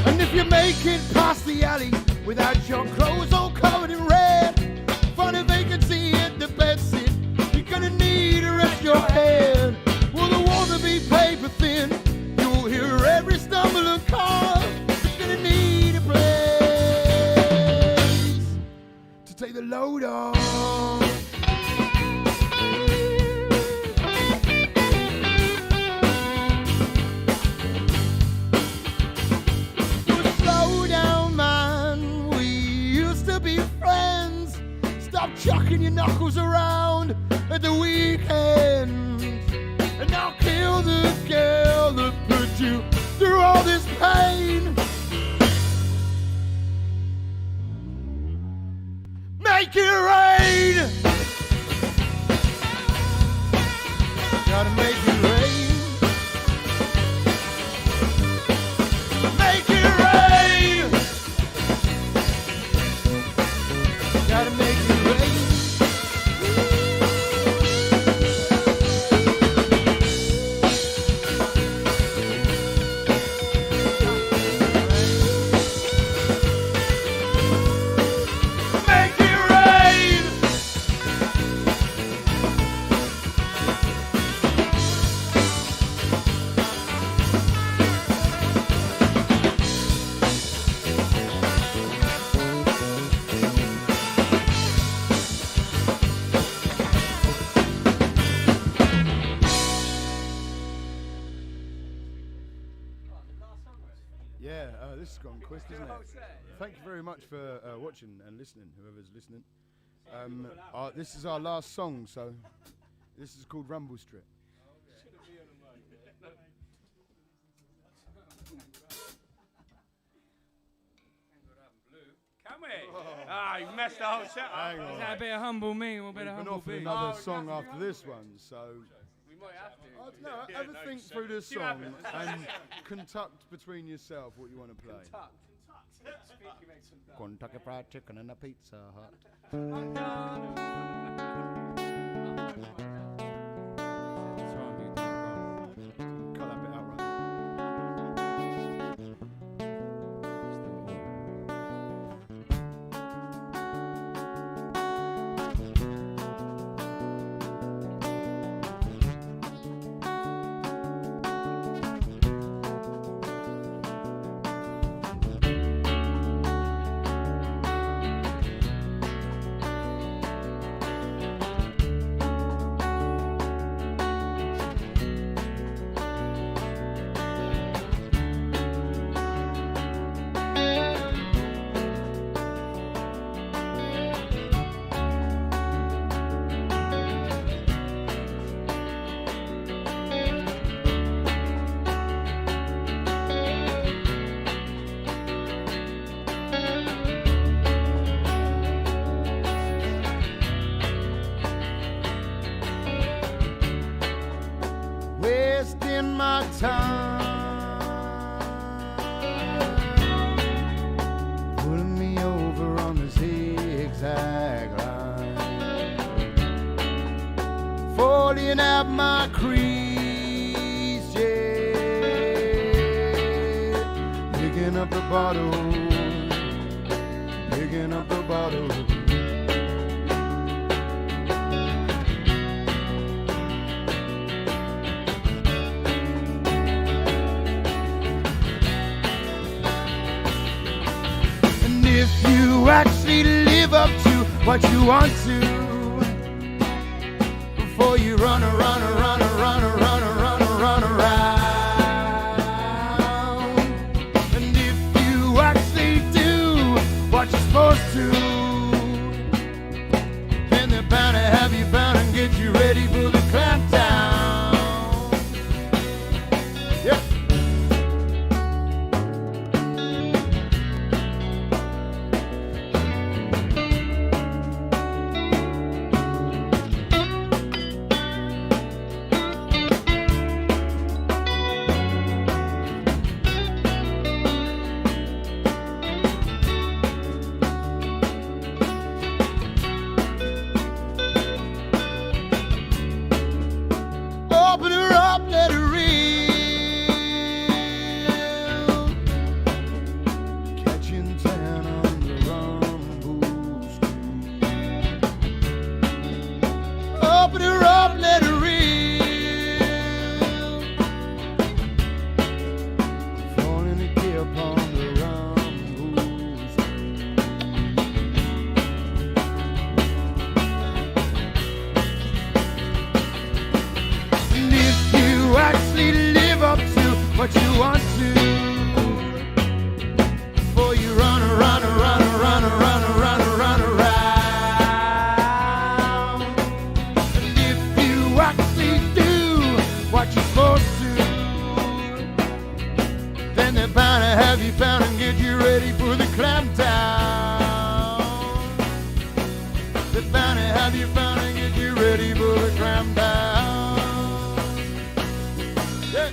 And if you make it past the alley without your clothes all covered in red, find a vacancy at the bedsit, you're gonna need to rest your head. Well, the walls will be paper thin, you'll hear every stumble and cough. You're gonna need a place to take the load off. Well, slow down, man, we used to be friends. Stop chucking your knuckles around at the weekend, and I'll kill the girl that put you through all this pain. Make it rain. Gotta make it rain. Make it rain. Gotta make it rain. This has gone quick, isn't it? Thank you very much for watching and listening, whoever's listening. This is our last song, so this is called Rumble Strip. Come here. Ah, you messed the whole set up. Is that a bit of Humblebee or a bit of Humblebee? Another song after this one, so... We might have to. No, have a think through this song and conduct between yourself what you want to play. Kentucky Fried Chicken and a Pizza Hut. Cut that bit out, right? Wasting my time, pulling me over on the zigzag line, falling out my crease, yeah, picking up the bottle, picking up the bottle. If you actually live up to what you want to, before you run around, and if you actually do what you're supposed to, what you want to before you run around. And if you actually do what you're supposed to, then they're bound to have you found and get you ready for the clampdown. They're bound to have you found and get you ready for the clampdown. Yeah.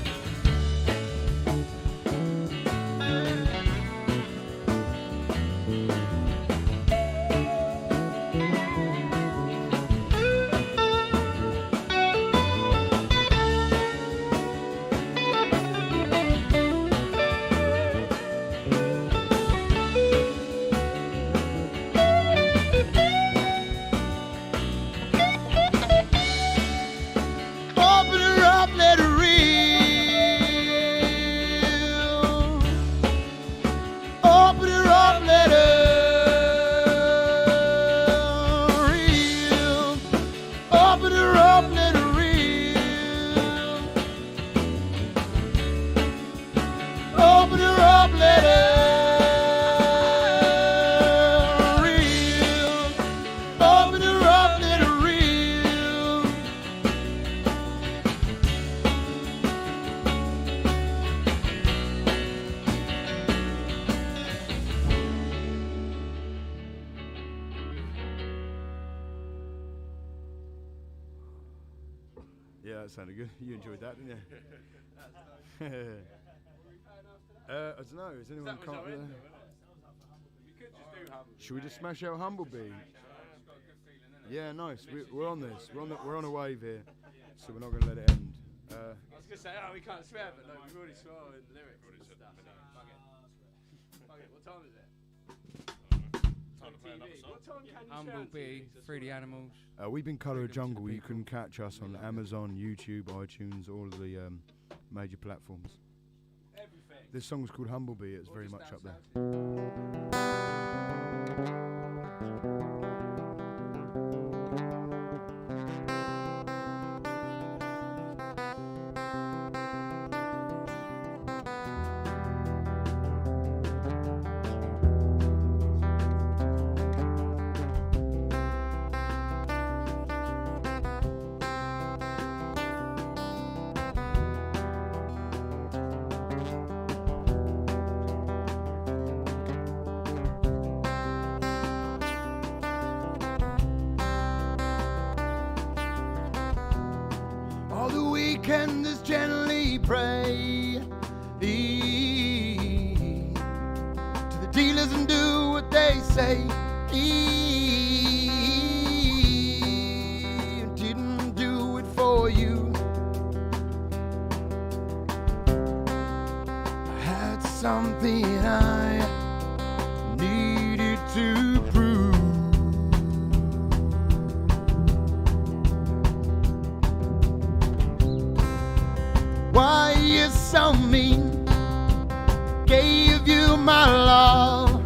Open her up, let her reel. Open her up, let her reel. Open her up, let her reel. Open her up, let her reel. Open her up, let her reel. Yeah, that sounded good. You enjoyed that, didn't you? I don't know. Is anyone can't? Should we just smash out Humblebee? Yeah, nice. We're on this. We're on a wave here, so we're not going to let it end. I was going to say, oh, we can't swear, but like, we've already swore in the lyrics and stuff. Fuck it. Fuck it. What time is it? Time to play another song. What time can you Humblebee, Free the Animals. We've been Colour of Jungle. You can catch us on Amazon, YouTube, iTunes, all of the major platforms. Everything. This song's called Humblebee. It's very much up there. All the weekenders gently pray to the dealers and do what they say. Didn't do it for you. I had something I needed to prove. Why you so mean? Gave you my love,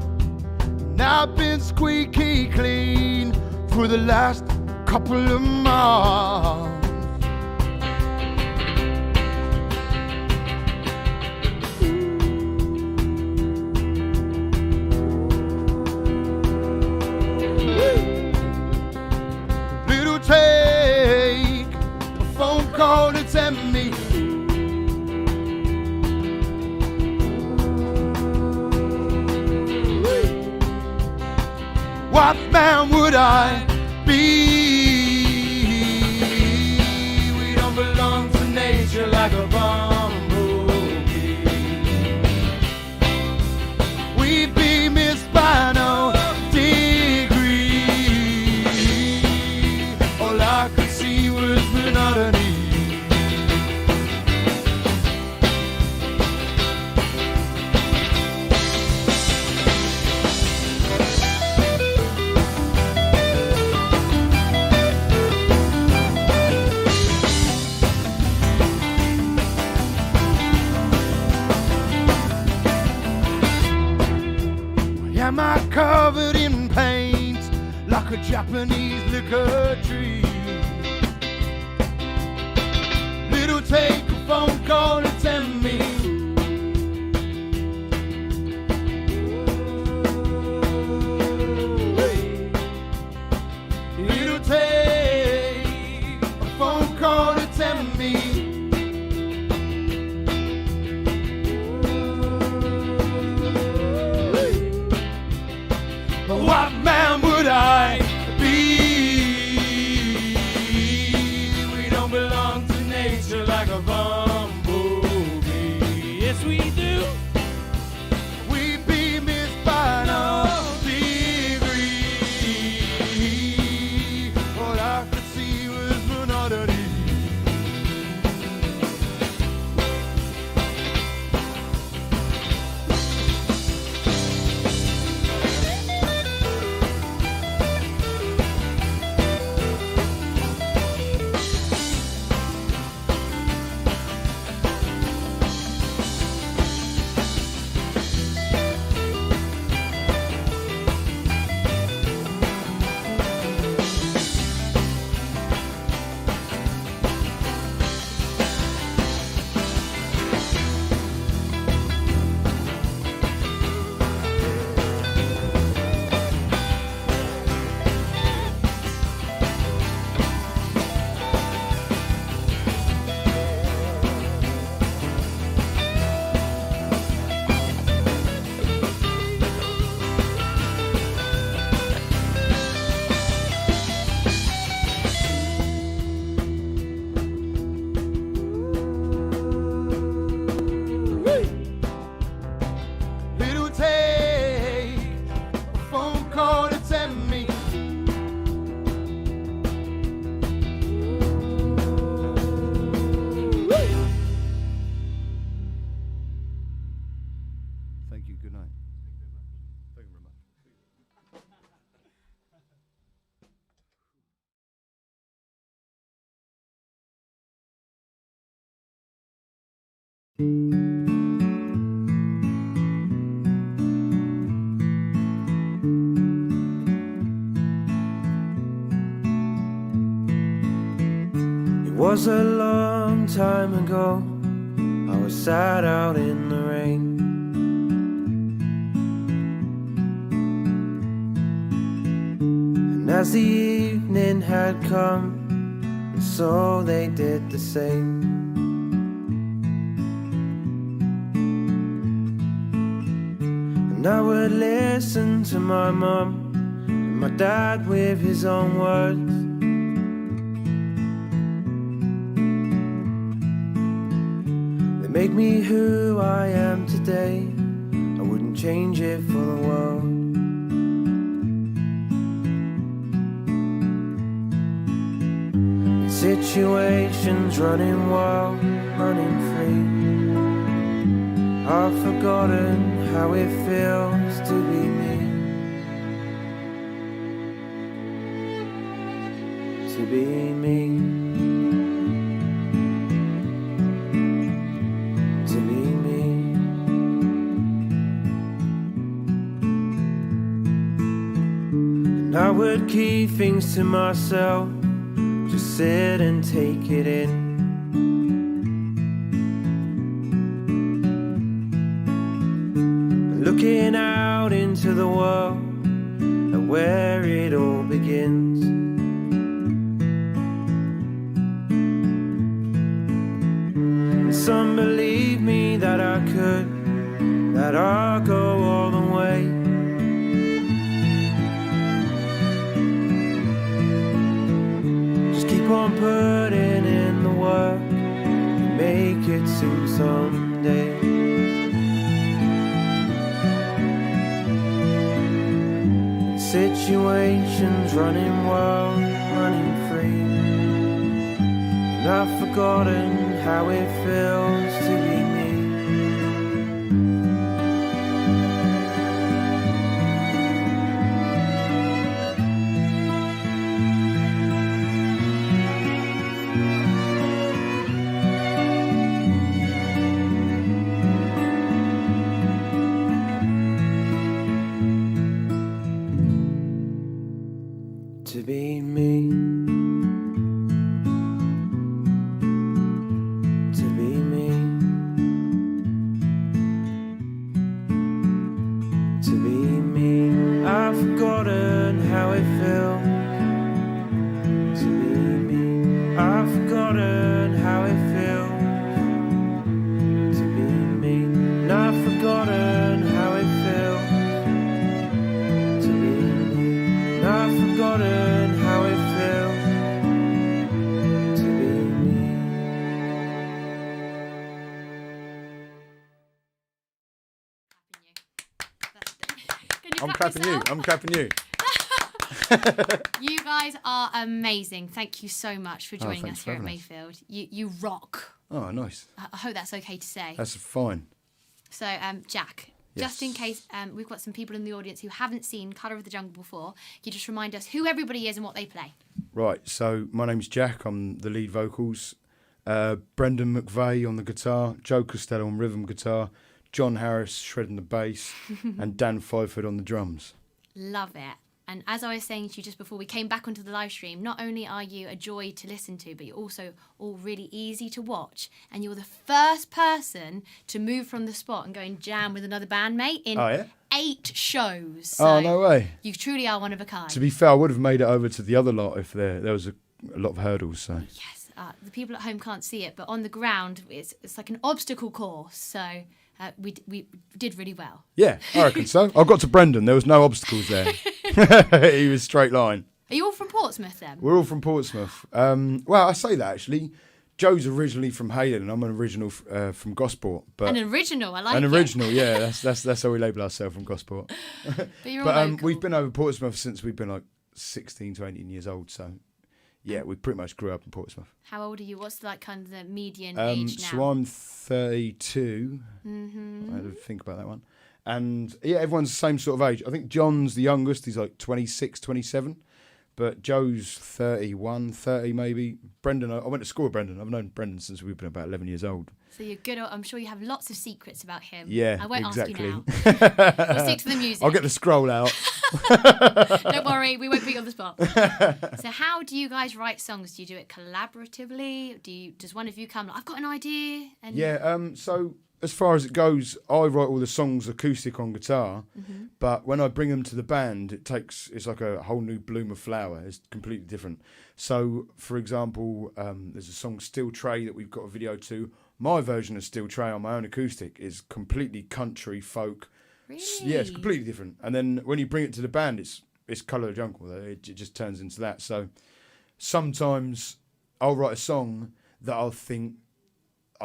and I've been squeaky clean for the last couple of months. Little take a phone call to tell me what man would I be? We don't belong to nature like a bumblebee. We'd be missed by no degree. All I could see was monotony. Am I covered in paint like a Japanese liquor tree? Little take a phone call to tell me what man would I be? We don't belong to nature like a bumblebee. Yes, we do. We'd be missed by no degree. All I could see was monotony. It'll take a phone call to tell me. Thank you. Good night. Thank you very much. It was a long time ago. I was sat out in the rain. And as the evening had come, and so they did the same. And I would listen to my mum and my dad with his own words. They make me who I am today. I wouldn't change it for the world. In situations running wild, running free, I've forgotten how it feels to be me. To be me. To be me. And I would keep things to myself, just sit and take it in. Looking out into the world and where it all begins. And some believe me that I could, that I'll go all the way. Just keep on putting in the work and make it soon someday. Situations running wild, running free, and I've forgotten how it feels to be me. To be me. To be me. To be me. I've forgotten how it feels to be me. I've forgotten how it feels to be me. And I've forgotten how it feels to be me. clapping you. I'm clapping you. You guys are amazing. Thank you so much for joining thanks us for here at having us. Mayfield. You rock. Oh, nice. I hope that's okay to say. That's fine. So, Jack, just in case we've got some people in the audience who haven't seen Colour of the Jungle before, can you just remind us who everybody is and what they play? Right, so my name's Jack. I'm the lead vocals. Brendan McVeigh on the guitar, Joe Costello on rhythm guitar, John Harris shredding the bass, and Dan Fyford on the drums. Love it. And as I was saying to you just before we came back onto the live stream, not only are you a joy to listen to, but you're also all really easy to watch. And you're the first person to move from the spot and go and jam with another bandmate in 8 shows. So Oh, no way. You truly are one of a kind. To be fair, I would have made it over to the other lot if there was a lot of hurdles. So Yes, the people at home can't see it, but on the ground, it's like an obstacle course. So we did really well. yeah, I reckon so. I got to Brendan. There was no obstacles there. He was straight line. Are you all from Portsmouth then? We're all from Portsmouth. Well, I say that actually. Joe's originally from Hayden, and I'm an original from Gosport. But An original, I like an it. original, yeah. That's how we label ourselves from Gosport. But you're all But local. we've been over Portsmouth since we've been like 16 to 18 years old. So yeah, we pretty much grew up in Portsmouth. How old are you? What's like kind of the median age now? So I'm 32. I had to think about that one. And yeah, everyone's the same sort of age. I think John's the youngest. He's like 26, 27. But Joe's 31, 30 maybe. Brendan, I went to school with Brendan. I've known Brendan since we've been about 11 years old. So you're good. I'm sure you have lots of secrets about him. Yeah, I won't exactly. ask you now. We'll stick to the music. I'll get the scroll out. Don't worry, we won't put you on the spot. So how do you guys write songs? Do you do it collaboratively? Does one of you come like, I've got an idea? And Yeah, so as far as it goes, I write all the songs acoustic on guitar, but when I bring them to the band, it's like a whole new bloom of flower. It's completely different. So, for example, there's a song Steel Tray that we've got a video to. My version of Steel Tray on my own acoustic is completely country, folk. Really? Yeah, it's completely different. And then when you bring it to the band, it's Colour of the Jungle. It just turns into that. So sometimes I'll write a song that I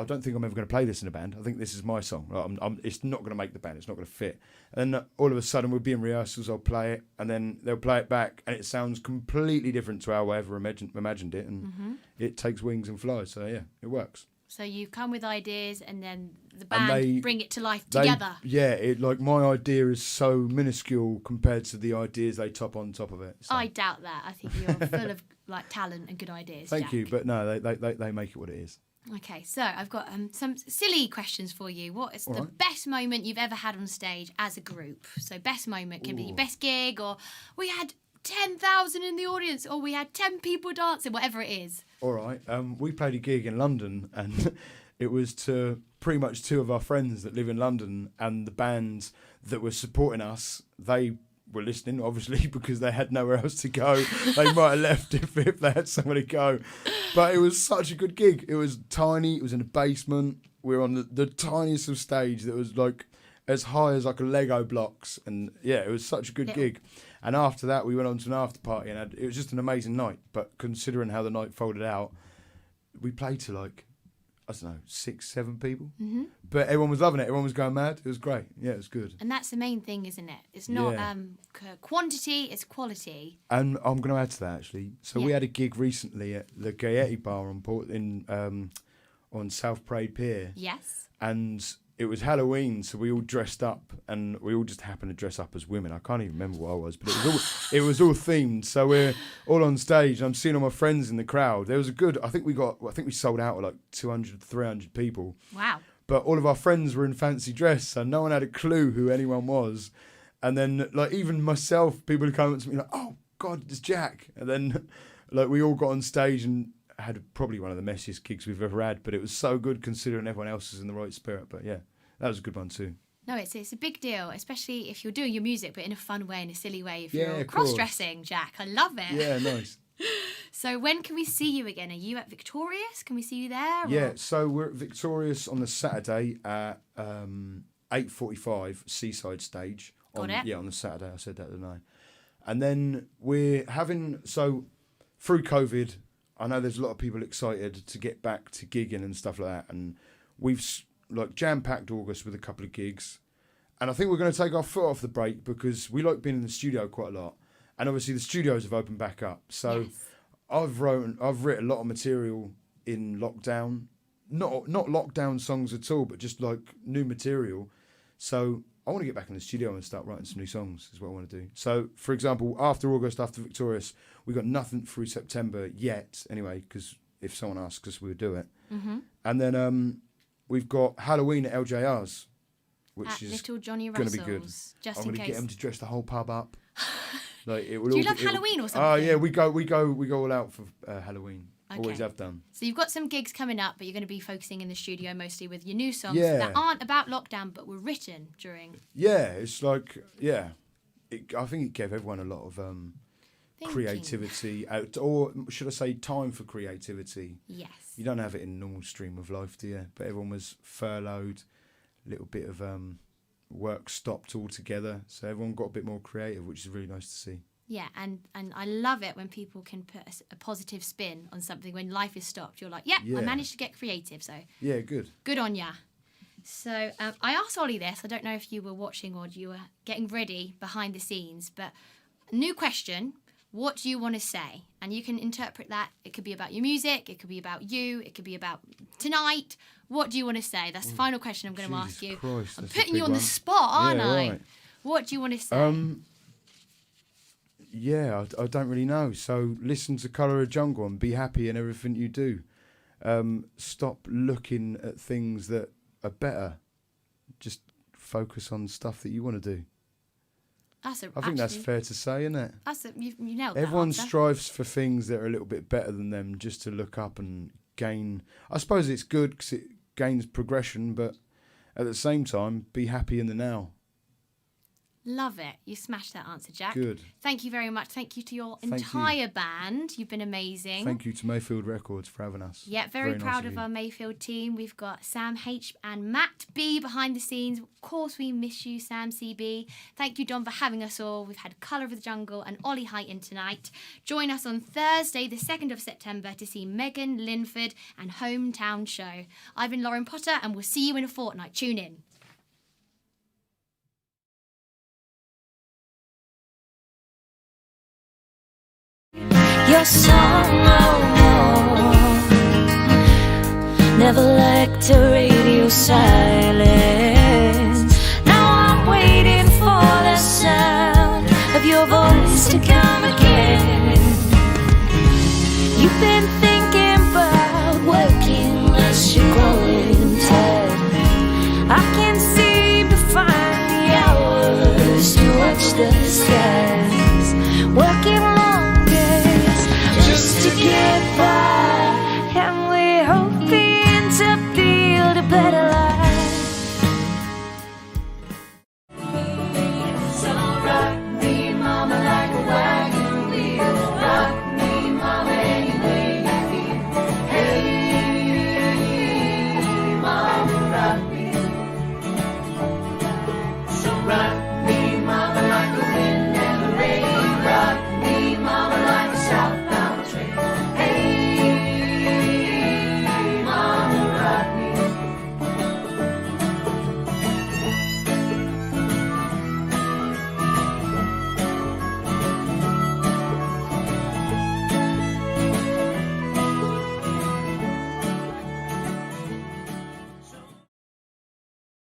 don't think I'm ever going to play this in a band. I think this is my song. It's not going to make the band. It's not going to fit. And then all of a sudden we'll be in rehearsals, I'll play it, and then they'll play it back, and it sounds completely different to how I ever imagined it, and it takes wings and flies. So yeah, it works. So you come with ideas and then the And band bring it to life together. Yeah, like my idea is so minuscule compared to the ideas they top on top of it. So. I doubt that. I think you're full of like talent and good ideas. Thank Jack. you, but no, they make it what it is. Okay, so I've got some silly questions for you. What is the best moment you've ever had on stage as a group? So best moment can be your best gig, or we had 10,000 in the audience, or we had 10 people dancing, whatever it is. All right. We played a gig in London, and it was to pretty much 2 of our friends that live in London, and the bands that were supporting us, they were listening, obviously, because they had nowhere else to go. They might have left if they had somewhere to go. But it was such a good gig. It was tiny. It was in a basement. We were on the tiniest of stage that was like as high as like a Lego blocks. And yeah, it was such a good gig. And after that, we went on to an after party, and it was just an amazing night. But considering how the night folded out, we played to like, I don't know, 6, 7 people. But everyone was loving it. Everyone was going mad. It was great. Yeah, it was good. And that's the main thing, isn't it? It's not quantity, it's quality. And I'm going to add to that, actually. So we had a gig recently at the Gaietti Bar on South Parade Pier. Yes. And it was Halloween, so we all dressed up, and we all just happened to dress up as women. I can't even remember what I was, but it was all themed. So we're all on stage, and I'm seeing all my friends in the crowd. There was a good, I think we sold out with like 200, 300 people. Wow. But all of our friends were in fancy dress, so no one had a clue who anyone was. And then, like, even myself, people would come up to me like, "Oh God, it's Jack!" And then, like, we all got on stage and had probably one of the messiest gigs we've ever had. But it was so good considering everyone else was in the right spirit. But yeah, that was a good one too. No, it's a big deal, especially if you're doing your music, but in a fun way, in a silly way. If Yeah, you're of course. cross-dressing, Jack, I love it. Yeah, nice. So when can we see you again? Are you at Victorious? Can we see you there? Yeah, or- so we're at Victorious on the Saturday at 8:45 Seaside Stage. Got it. Yeah, on the Saturday. I said that, didn't I? And then we're having, so through COVID, I know there's a lot of people excited to get back to gigging and stuff like that. And we've like jam-packed August with a couple of gigs. And I think we're going to take our foot off the brake because we like being in the studio quite a lot. And obviously the studios have opened back up. So Yes. I've written a lot of material in lockdown. Not lockdown songs at all, but just like new material. So I want to get back in the studio and start writing some new songs is what I want to do. So, for example, after August, after Victorious, we got nothing through September yet, anyway, because if someone asks us, we'll do it. Mm-hmm. And then we've got Halloween at LJR's, which At is Little Johnny going Russell's, to be good. just I'm in going to case. get them to dress the whole pub up. Like, it will Do you all love be- it'll- Halloween or Oh something? yeah, we go all out for Halloween. Always Okay. have done. So you've got some gigs coming up, but you're going to be focusing in the studio mostly with your new songs Yeah. that aren't about lockdown, but were written during. Yeah, it's like I think it gave everyone a lot of Thinking. creativity, or should I say, time for creativity. Yes. You don't have it in normal stream of life, do you? But everyone was furloughed, a little bit of work stopped altogether, so everyone got a bit more creative, which is really nice to see. Yeah, and I love it when people can put a positive spin on something when life is stopped. You're like, I Yeah. managed to get creative, so Yeah, good. good on ya. So I asked Ollie this. I don't know if you were watching or you were getting ready behind the scenes, but new question. What do you want to say? And you can interpret that. It could be about your music. It could be about you. It could be about tonight. What do you want to say? That's the final question I'm going to ask you. Christ, I'm that's a putting you big on the one. spot, aren't Yeah, I? right. What do you want to say? Yeah, I don't really know. So listen to Colour of Jungle and be happy in everything you do. Stop looking at things that are better. Just focus on stuff that you want to do. I think that's fair to say, isn't it? You nailed that. Everyone answer. strives for things that are a little bit better than them just to look up and gain. I suppose it's good because it gains progression, but at the same time, be happy in the now. Love it. You smashed that answer, Jack. Good. Thank you very much. Thank you to your Thank you. entire band. You've been amazing. Thank you to Mayfield Records for having us. Yeah, very nice proud of you. our Mayfield team. We've got Sam H and Matt B behind the scenes. Of course, we miss you, Sam CB. Thank you, Don, for having us all. We've had Colour of the Jungle and Ollie Height in tonight. Join us on Thursday, the 2nd of September, to see Megan Linford and Hometown Show. I've been Lauren Potter, and we'll see you in a fortnight. Tune in. Your song no more. Never liked a radio silence. Now I'm waiting for the sound of your voice to come again. You've been thinking about working less, you're growing tired. I can't seem to find the hours to watch the skies. Working